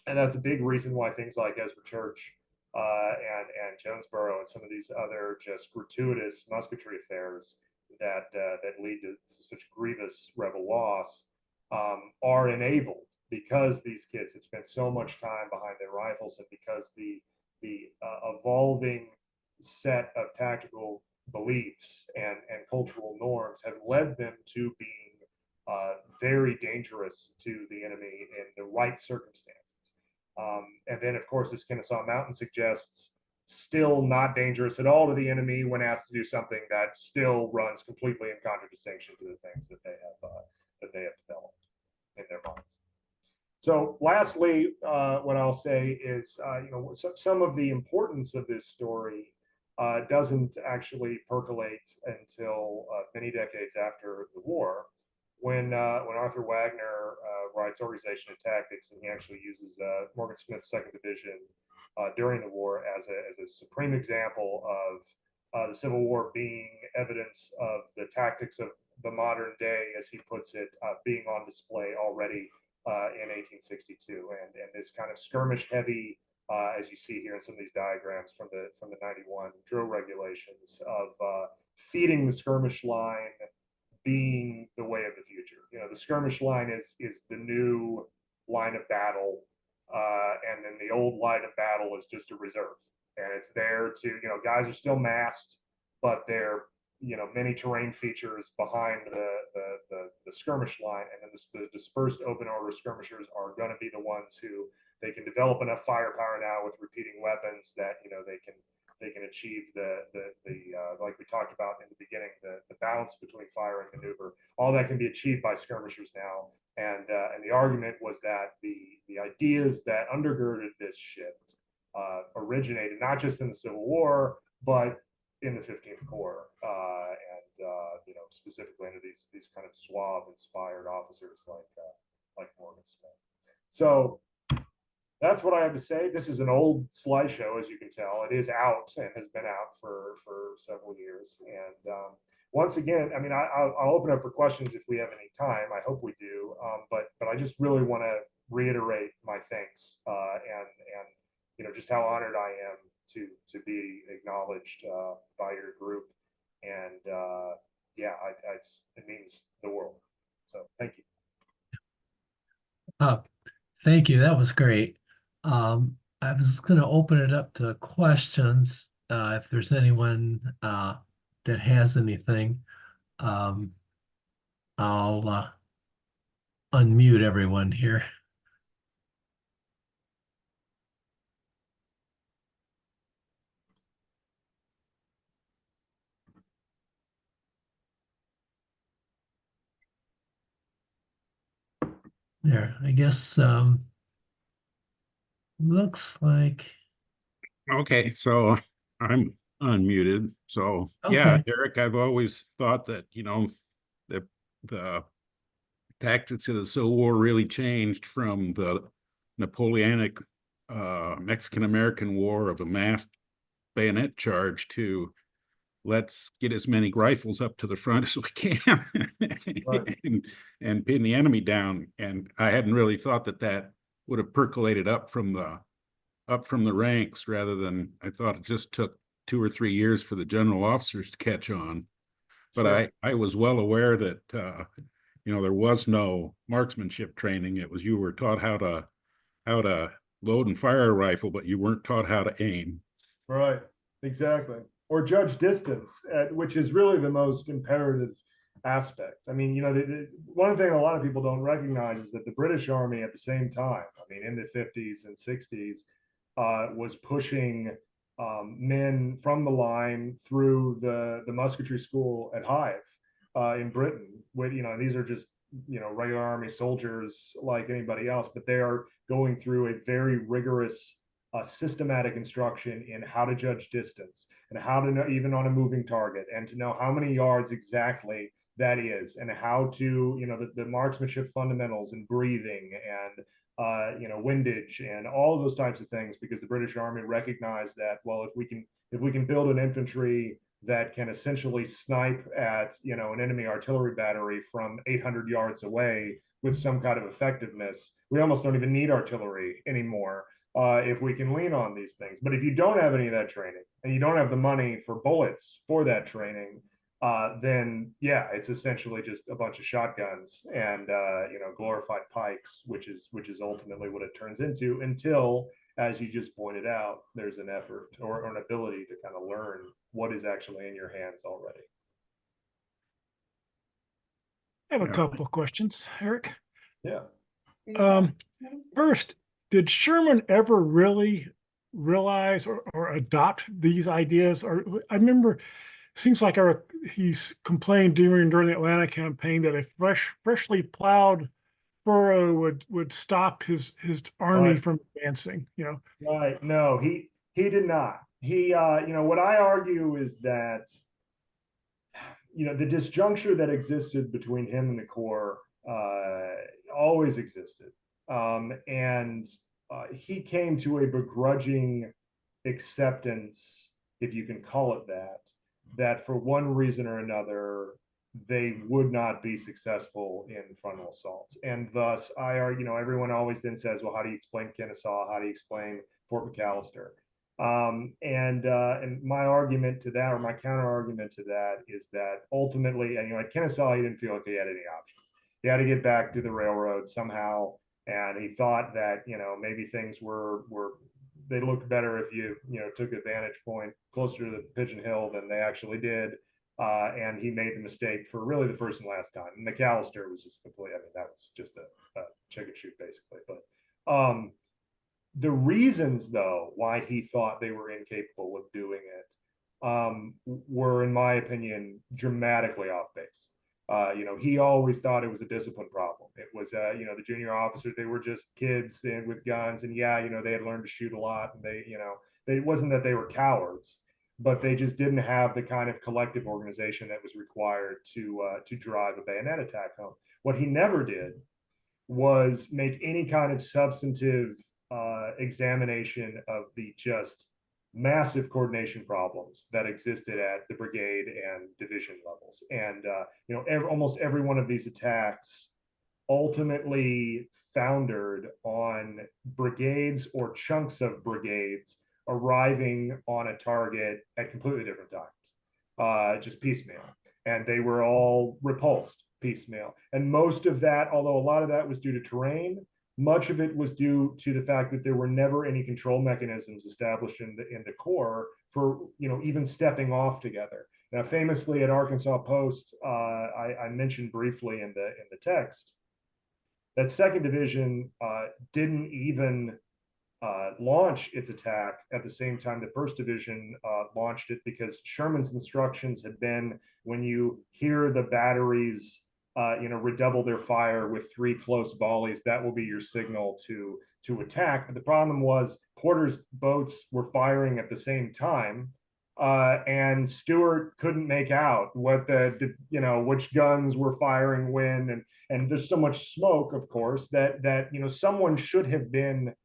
And that's a big reason why things like Ezra Church and Jonesboro and some of these other just gratuitous musketry affairs that lead to such grievous rebel loss are enabled because these kids have spent so much time behind their rifles, and because the evolving set of tactical beliefs and cultural norms have led them to being very dangerous to the enemy in the right circumstances. And then, of course, this Kennesaw Mountain suggests still not dangerous at all to the enemy when asked to do something that still runs completely in contradistinction to the things that they have developed in their minds. So, lastly, what I'll say is, some of the importance of this story doesn't actually percolate until many decades after the war, when Arthur Wagner writes Organization and Tactics, and he actually uses Morgan Smith's Second Division during the war as a supreme example of the Civil War being evidence of the tactics of the modern day, as he puts it, being on display already in 1862, and this kind of skirmish heavy, as you see here in some of these diagrams from the 91 drill regulations of feeding the skirmish line being the way of the future. The skirmish line is the new line of battle, and then the old line of battle is just a reserve, and it's there to, guys are still massed, but they're, many terrain features behind the skirmish line, and then the dispersed open order skirmishers are going to be the ones who they can develop enough firepower now with repeating weapons that they can achieve the like we talked about in the beginning, the balance between fire and maneuver. All that can be achieved by skirmishers now, and the argument was that the ideas that undergirded this shift originated not just in the Civil War, but in the 15th Corps, and specifically into these kind of suave, inspired officers like Morgan Smith. So that's what I have to say. This is an old slideshow, as you can tell. It is out and has been out for several years. And once again, I mean, I'll open up for questions if we have any time. I hope we do. But I just really want to reiterate my thanks and just how honored I am to be acknowledged by your group. And yeah, it means the world. So thank you. Uh, Thank you. That was great. I was going to open it up to questions if there's anyone that has anything. Um, I'll unmute everyone here. There, I guess looks like Okay, so I'm unmuted. So yeah, okay. Eric, I've always thought that, the tactics of the Civil War really changed from the Napoleonic Mexican-American War of a massed bayonet charge to let's get as many rifles up to the front as we can Right. and pin the enemy down. And I hadn't really thought that would have percolated up from the ranks rather than I thought it just took 2 or 3 years for the general officers to catch on. But Sure. I was well aware that there was no marksmanship training. It was you were taught how to load and fire a rifle, but you weren't taught how to aim. Right, exactly. Or judge distance, which is really the most imperative aspect. I mean, one thing a lot of people don't recognize is that the British Army at the same time, I mean, in the 50s and 60s, was pushing men from the line through the musketry school at Hythe in Britain. With these are just regular army soldiers like anybody else, but they are going through a very rigorous systematic instruction in how to judge distance and how to know, even on a moving target, and to know how many yards exactly that is, and how to, the marksmanship fundamentals and breathing and, windage and all of those types of things, because the British Army recognized that, well, if we can build an infantry that can essentially snipe at, an enemy artillery battery from 800 yards away with some kind of effectiveness, we almost don't even need artillery anymore if we can lean on these things. But if you don't have any of that training and you don't have the money for bullets for that training, then yeah, it's essentially just a bunch of shotguns and glorified pikes, which is ultimately what it turns into, until, as you just pointed out, there's an effort or an ability to kind of learn what is actually in your hands already. I have a Yeah. couple of questions, Eric. Yeah. First, did Sherman ever really realize or adopt these ideas? Or I remember, seems like he's complained during the Atlanta campaign that a freshly plowed furrow would stop his army Right. from advancing. Right. No, he did not. He, what I argue is that, the disjuncture that existed between him and the Corps always existed. And he came to a begrudging acceptance, if you can call it that, that for one reason or another, they would not be successful in frontal assaults. And thus, everyone always then says, well, how do you explain Kennesaw? How do you explain Fort McAllister? And my argument to that, or my counter argument to that, is that ultimately, and at Kennesaw, he didn't feel like he had any options. He had to get back to the railroad somehow, and he thought that maybe things were they looked better if you took a vantage point closer to the Pigeon Hill than they actually did. And he made the mistake for really the first and last time. McAllister was just complete. I mean, that was just a chicken shoot basically. But the reasons, though, why he thought they were incapable of doing it were, in my opinion, dramatically off base. He always thought it was a discipline problem. It was, the junior officers, they were just kids and with guns, and yeah, they had learned to shoot a lot, and it wasn't that they were cowards, but they just didn't have the kind of collective organization that was required to drive a bayonet attack home. What he never did was make any kind of substantive examination of the just massive coordination problems that existed at the brigade and division levels. And almost every one of these attacks ultimately foundered on brigades or chunks of brigades arriving on a target at completely different times, just piecemeal. And they were all repulsed piecemeal. And most of that, although a lot of that was due to terrain, much of it was due to the fact that there were never any control mechanisms established in the Corps for even stepping off together. Now, famously at Arkansas Post, I mentioned briefly in the text that Second Division didn't even launch its attack at the same time the First Division launched it, because Sherman's instructions had been, when you hear the batteries redouble their fire with 3 close volleys, that will be your signal to attack. But the problem was Porter's boats were firing at the same time, and Stewart couldn't make out what which guns were firing when, and there's so much smoke, of course, that someone should have been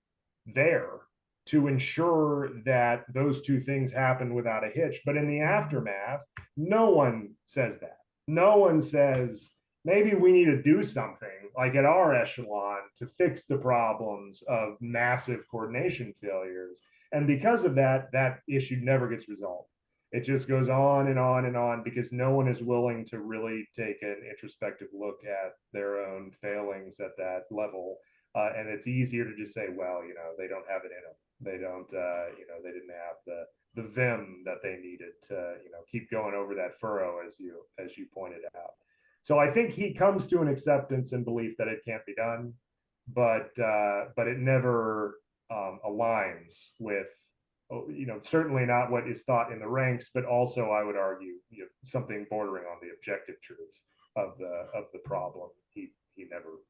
there to ensure that those two things happen without a hitch. But in the aftermath, no one says that. No one says, maybe we need to do something like at our echelon to fix the problems of massive coordination failures. And because of that, that issue never gets resolved. It just goes on and on and on, because no one is willing to really take an introspective look at their own failings at that level. And it's easier to just say, well, they don't have it in them. They don't, they didn't have the vim that they needed to, keep going over that furrow, as you pointed out. So I think he comes to an acceptance and belief that it can't be done, but it never aligns with, certainly not what is thought in the ranks, but also I would argue, something bordering on the objective truth of the problem. He never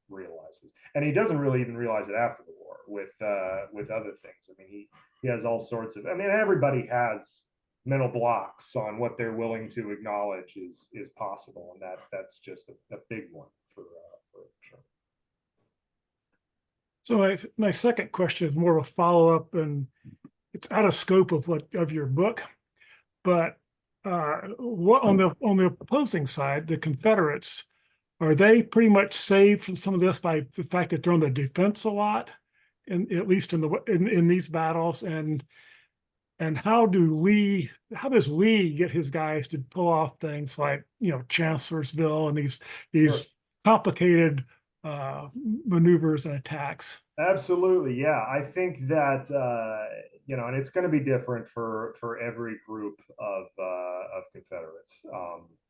realizes, and he doesn't really even realize it after the war with other things. I mean, he has all sorts of, everybody has mental blocks on what they're willing to acknowledge is possible, and that's just a big one for sure. So my second question is more of a follow-up, and it's out of scope of your book, but what on the opposing side, the Confederates, are they pretty much saved from some of this by the fact that they're on the defense a lot, at least in these battles? And how does Lee get his guys to pull off things like Chancellorsville and these Sure. complicated maneuvers and attacks? Absolutely, yeah. I think that and it's going to be different for every group of Confederates,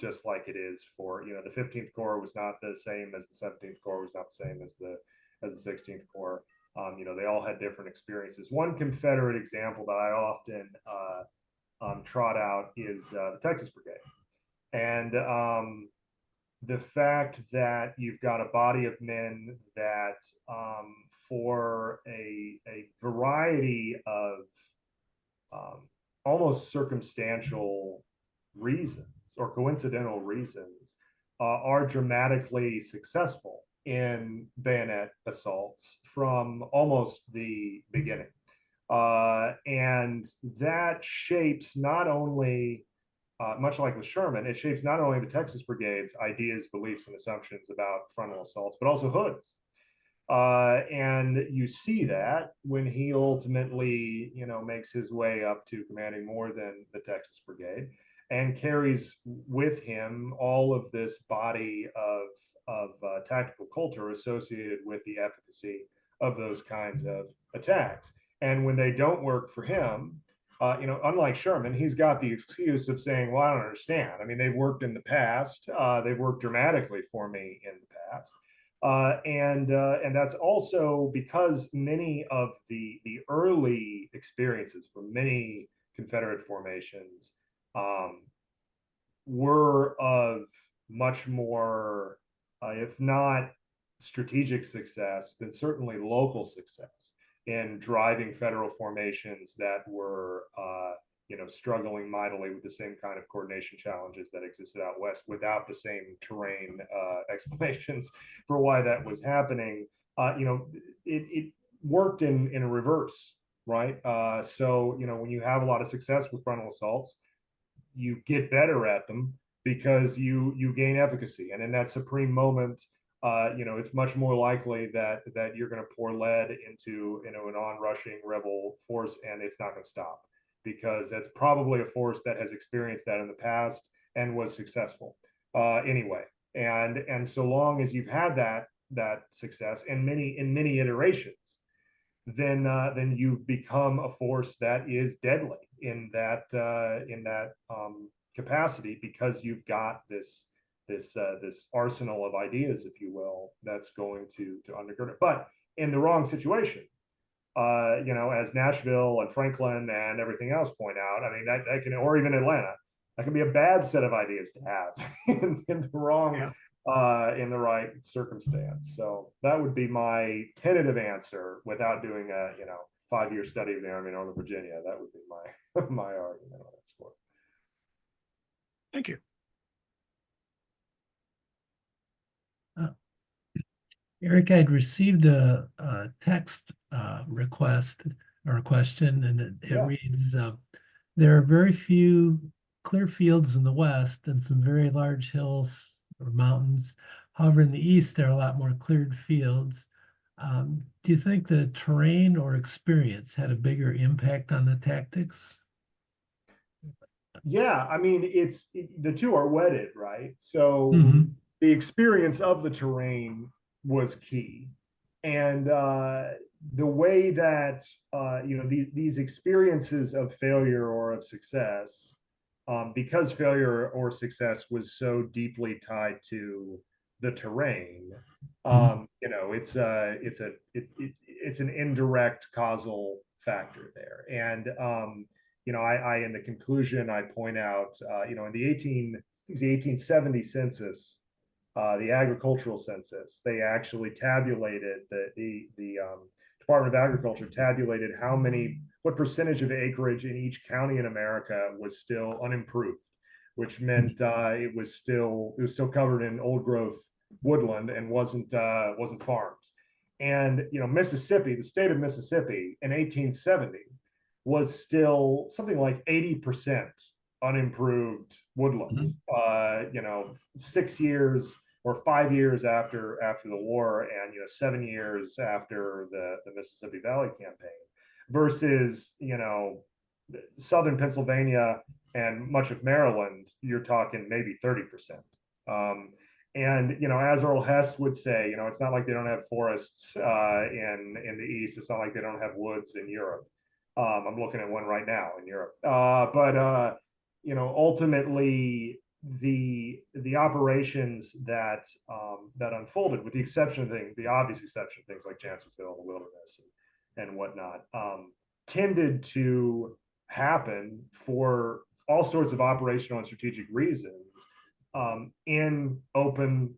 just like it is for the 15th Corps was not the same as the 17th Corps, was not the same as the 16th Corps. They all had different experiences. One Confederate example that I often trot out is the Texas Brigade, and the fact that you've got a body of men that for a variety of almost circumstantial reasons or coincidental reasons are dramatically successful in bayonet assaults from almost the beginning. And that shapes not only much like with Sherman, it shapes not only the Texas Brigade's ideas, beliefs, and assumptions about frontal assaults, but also Hood's. And you see that when he ultimately, makes his way up to commanding more than the Texas Brigade, and carries with him all of this body of tactical culture associated with the efficacy of those kinds of attacks. And when they don't work for him, unlike Sherman, he's got the excuse of saying, well, I don't understand. They've worked in the past. They've worked dramatically for me in the past. And that's also because many of the early experiences for many Confederate formations were of much more, if not strategic success, then certainly local success in driving federal formations that were struggling mightily with the same kind of coordination challenges that existed out west without the same terrain explanations for why that was happening. It worked in reverse, right? So, when you have a lot of success with frontal assaults, you get better at them because you gain efficacy. And in that supreme moment, it's much more likely that you're going to pour lead into an onrushing rebel force, and it's not going to stop, because that's probably a force that has experienced that in the past and was successful anyway. And so long as you've had that success and in many iterations, then you've become a force that is deadly in that capacity, because you've got this arsenal of ideas, if you will, that's going to undergird it. But in the wrong situation, as Nashville and Franklin and everything else point out, I mean, that can, or even Atlanta, that can be a bad set of ideas to have in the wrong, in the right circumstance. So that would be my tentative answer without doing a 5-year study of the Army of Northern Virginia. That would be my argument on that score. Thank you. Eric, I'd received a text request or a question, and it reads, there are very few clear fields in the west and some very large hills or mountains. However, in the east, there are a lot more cleared fields. Do you think the terrain or experience had a bigger impact on the tactics? Yeah, I mean, the two are wedded, right? So the experience of the terrain was key. And the way that, these experiences of failure or of success, because failure or success was so deeply tied to the terrain, it's an indirect causal factor there. And, I in the conclusion, I point out, in the 1870 census, the agricultural census, they actually tabulated the Department of Agriculture tabulated what percentage of acreage in each county in America was still unimproved, which meant it was still covered in old growth woodland and wasn't farms. And Mississippi, the state of Mississippi in 1870 was still something like 80% unimproved woodland. 6 years or 5 years after the war, and 7 years after the Mississippi Valley campaign, versus southern Pennsylvania and much of Maryland, you're talking maybe 30%. And as Earl Hess would say, it's not like they don't have forests in the East. It's not like they don't have woods in Europe. I'm looking at one right now in Europe. But ultimately, the operations that unfolded, with the exception of the obvious exception of things like Chancellorsville, the wilderness, and whatnot, tended to happen for all sorts of operational and strategic reasons in open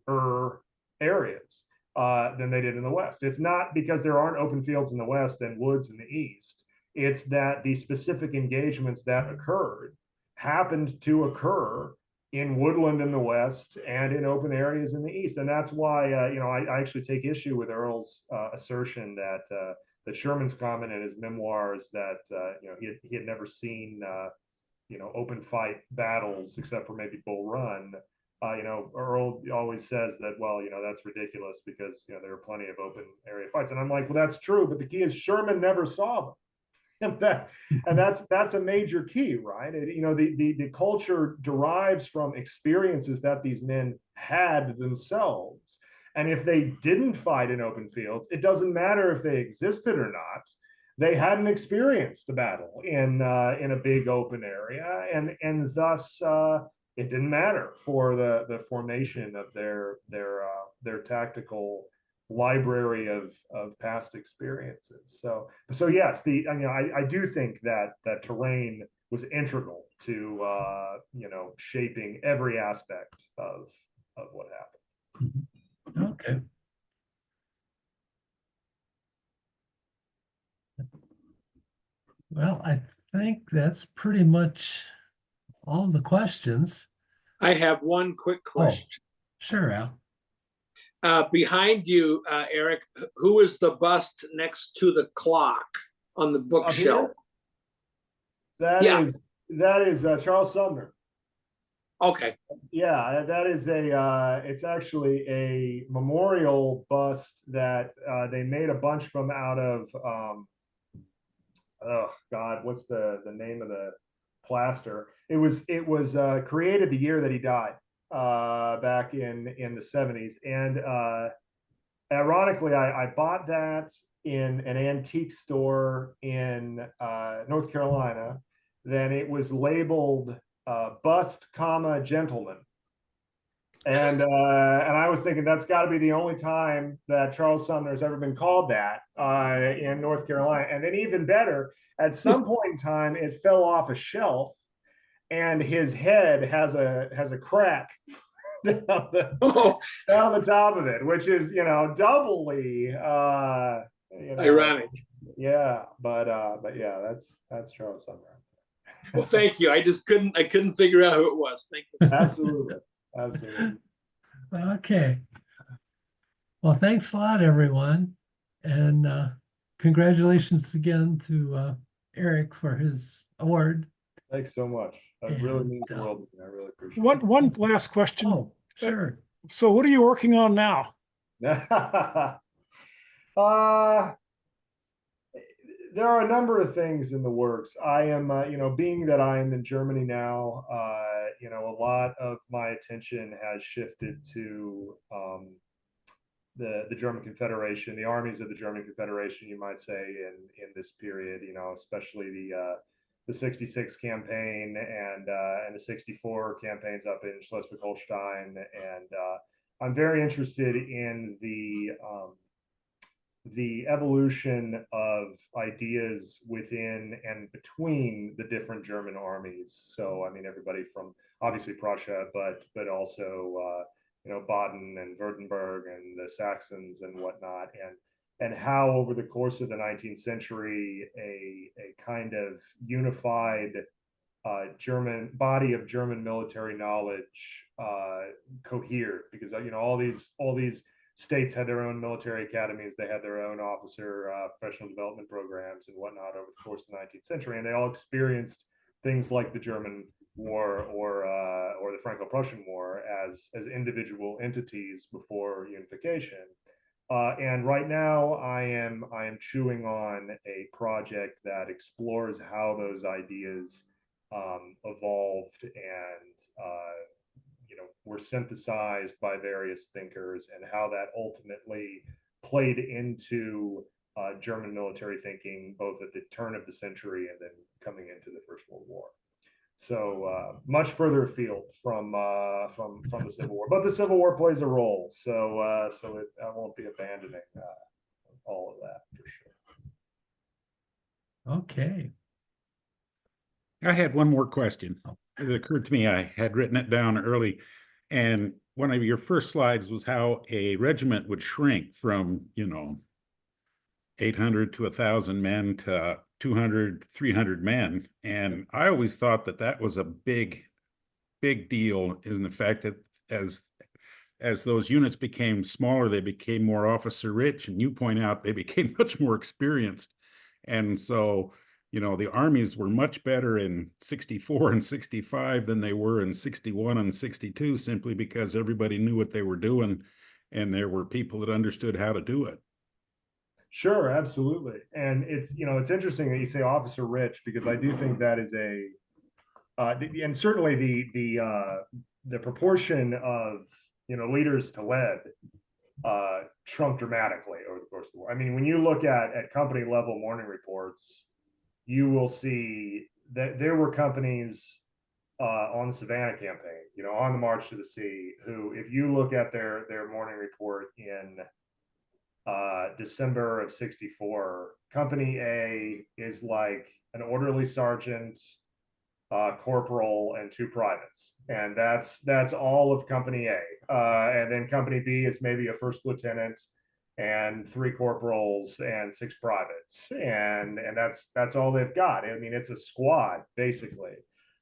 areas than they did in the West. It's not because there aren't open fields in the West and woods in the East. It's that the specific engagements that occurred happened to occur in woodland in the West and in open areas in the East. And that's why, I actually take issue with Earl's assertion that Sherman's comment in his memoirs that, he had never seen, open fight battles except for maybe Bull Run. Earl always says that, well, that's ridiculous because, there are plenty of open area fights. And I'm like, well, that's true. But the key is Sherman never saw them. And that's a major key, right? The culture derives from experiences that these men had themselves. And if they didn't fight in open fields, it doesn't matter if they existed or not. They hadn't experienced the battle in a big open area, and thus it didn't matter for the formation of their tactical library of past experiences. So yes, I do think that terrain was integral to shaping every aspect of what happened. Okay. Well, I think think that's pretty much all the questions. I have one quick question. Sure, Al. Behind you, Eric, who is the bust next to the clock on the bookshelf? Yeah. That is Charles Sumner. Okay. Yeah, that is it's actually a memorial bust that they made a bunch from out of oh God, what's the name of the plaster? It was created the year that he died, back in the 70s. And ironically, I bought that in an antique store in North Carolina. Then it was labeled bust, comma, gentleman. And I was thinking that's got to be the only time that Charles Sumner has ever been called that in North Carolina. And then even better, at some point in time, it fell off a shelf, and his head has a crack down the top of it, which is doubly ironic. Yeah, but yeah, that's Charles Sumner. Well, thank you. I couldn't figure out who it was. Thank you. Absolutely. Absolutely. Okay. Well, thanks a lot, everyone. And congratulations again to Eric for his award. Thanks so much. That really means the world to me. I really appreciate it. One last question. Oh, sure. So what are you working on now? There are a number of things in the works. I am, being that I am in Germany now, a lot of my attention has shifted to the German Confederation, the armies of the German Confederation, you might say, in this period. Especially the 66 campaign and the 64 campaigns up in Schleswig-Holstein, and I'm very interested in the evolution of ideas within and between the different German armies. So, I mean, everybody from obviously Prussia, but also, Baden and Württemberg and the Saxons and whatnot, and how over the course of the 19th century, a kind of unified German body of German military knowledge cohered, because all these states had their own military academies, they had their own officer professional development programs and whatnot over the course of the 19th century, and they all experienced things like the German War or the Franco-Prussian War as individual entities before unification. And right now, I am chewing on a project that explores how those ideas evolved and were synthesized by various thinkers, and how that ultimately played into German military thinking, both at the turn of the century and then coming into the First World War. So much further afield from the Civil War, but the Civil War plays a role. So I won't be abandoning all of that for sure. Okay. I had one more question. It occurred to me, I had written it down early, and one of your first slides was how a regiment would shrink from, 800 to 1,000 men to 200, 300 men. And I always thought that was a big deal, in the fact that as those units became smaller, they became more officer rich, and you point out they became much more experienced. And so, the armies were much better in 64 and 65 than they were in 61 and 62, simply because everybody knew what they were doing, and there were people that understood how to do it. Sure, absolutely. And it's interesting that you say officer rich, because I do think that is and certainly the proportion of leaders to lead shrunk dramatically over the course of the war. I mean, when you look at company level morning reports, you will see that there were companies on the Savannah campaign, on the March to the Sea, who, if you look at their morning report in December of 64, Company A is like an orderly sergeant, corporal, and 2 privates, and that's all of Company A. And then Company B is maybe a first lieutenant and 3 corporals and 6 privates, and that's all they've got. I mean, it's a squad basically,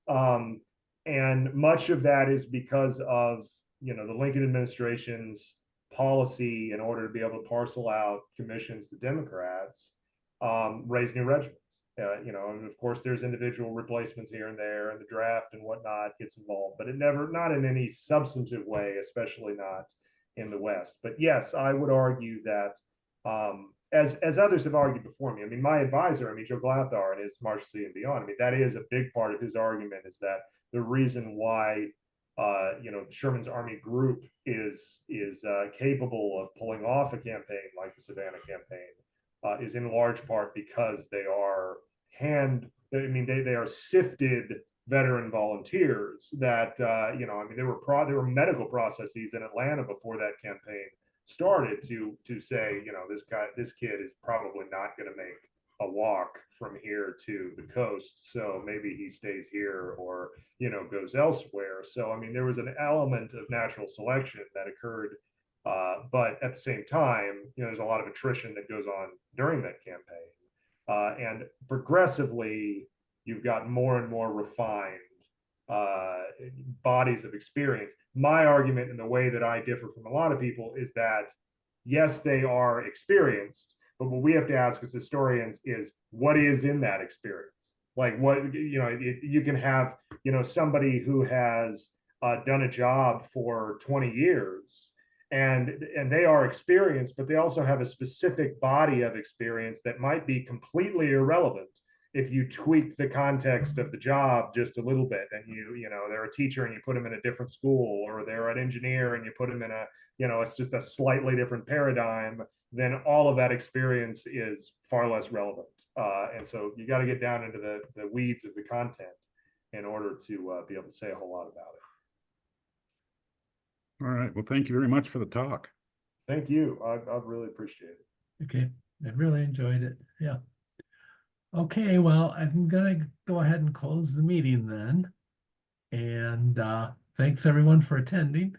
and much of that is because of the Lincoln administration's policy in order to be able to parcel out commissions to Democrats, raise new regiments. And of course there's individual replacements here and there, and the draft and whatnot gets involved, but not in any substantive way, especially not in the West. But yes, I would argue that, as others have argued before me, I mean, my advisor, Joe Glathar, and his March C and Beyond, I mean, that is a big part of his argument, is that the reason why Sherman's Army Group is capable of pulling off a campaign like the Savannah campaign is in large part because they are they are sifted veteran volunteers that there were medical processes in Atlanta before that campaign started to say, this kid is probably not going to make a walk from here to the coast, so maybe he stays here or goes elsewhere. So I mean, there was an element of natural selection that occurred, but at the same time, there's a lot of attrition that goes on during that campaign, and progressively you've got more and more refined bodies of experience. My argument, and the way that I differ from a lot of people, is that yes, they are experienced, but what we have to ask as historians is, what is in that experience? Like, what, you can have, somebody who has done a job for 20 years and they are experienced, but they also have a specific body of experience that might be completely irrelevant if you tweak the context of the job just a little bit, and they're a teacher and you put them in a different school, or they're an engineer and you put them in it's just a slightly different paradigm, then all of that experience is far less relevant. And so you got to get down into the weeds of the content in order to be able to say a whole lot about it. All right. Well, thank you very much for the talk. Thank you. I really appreciate it. Okay, I really enjoyed it. Yeah. Okay, well, I'm gonna go ahead and close the meeting then. And thanks everyone for attending.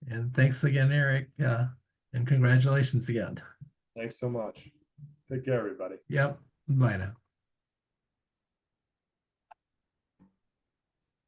And thanks again, Eric, and congratulations again. Thanks so much. Take care, everybody. Yep, bye now.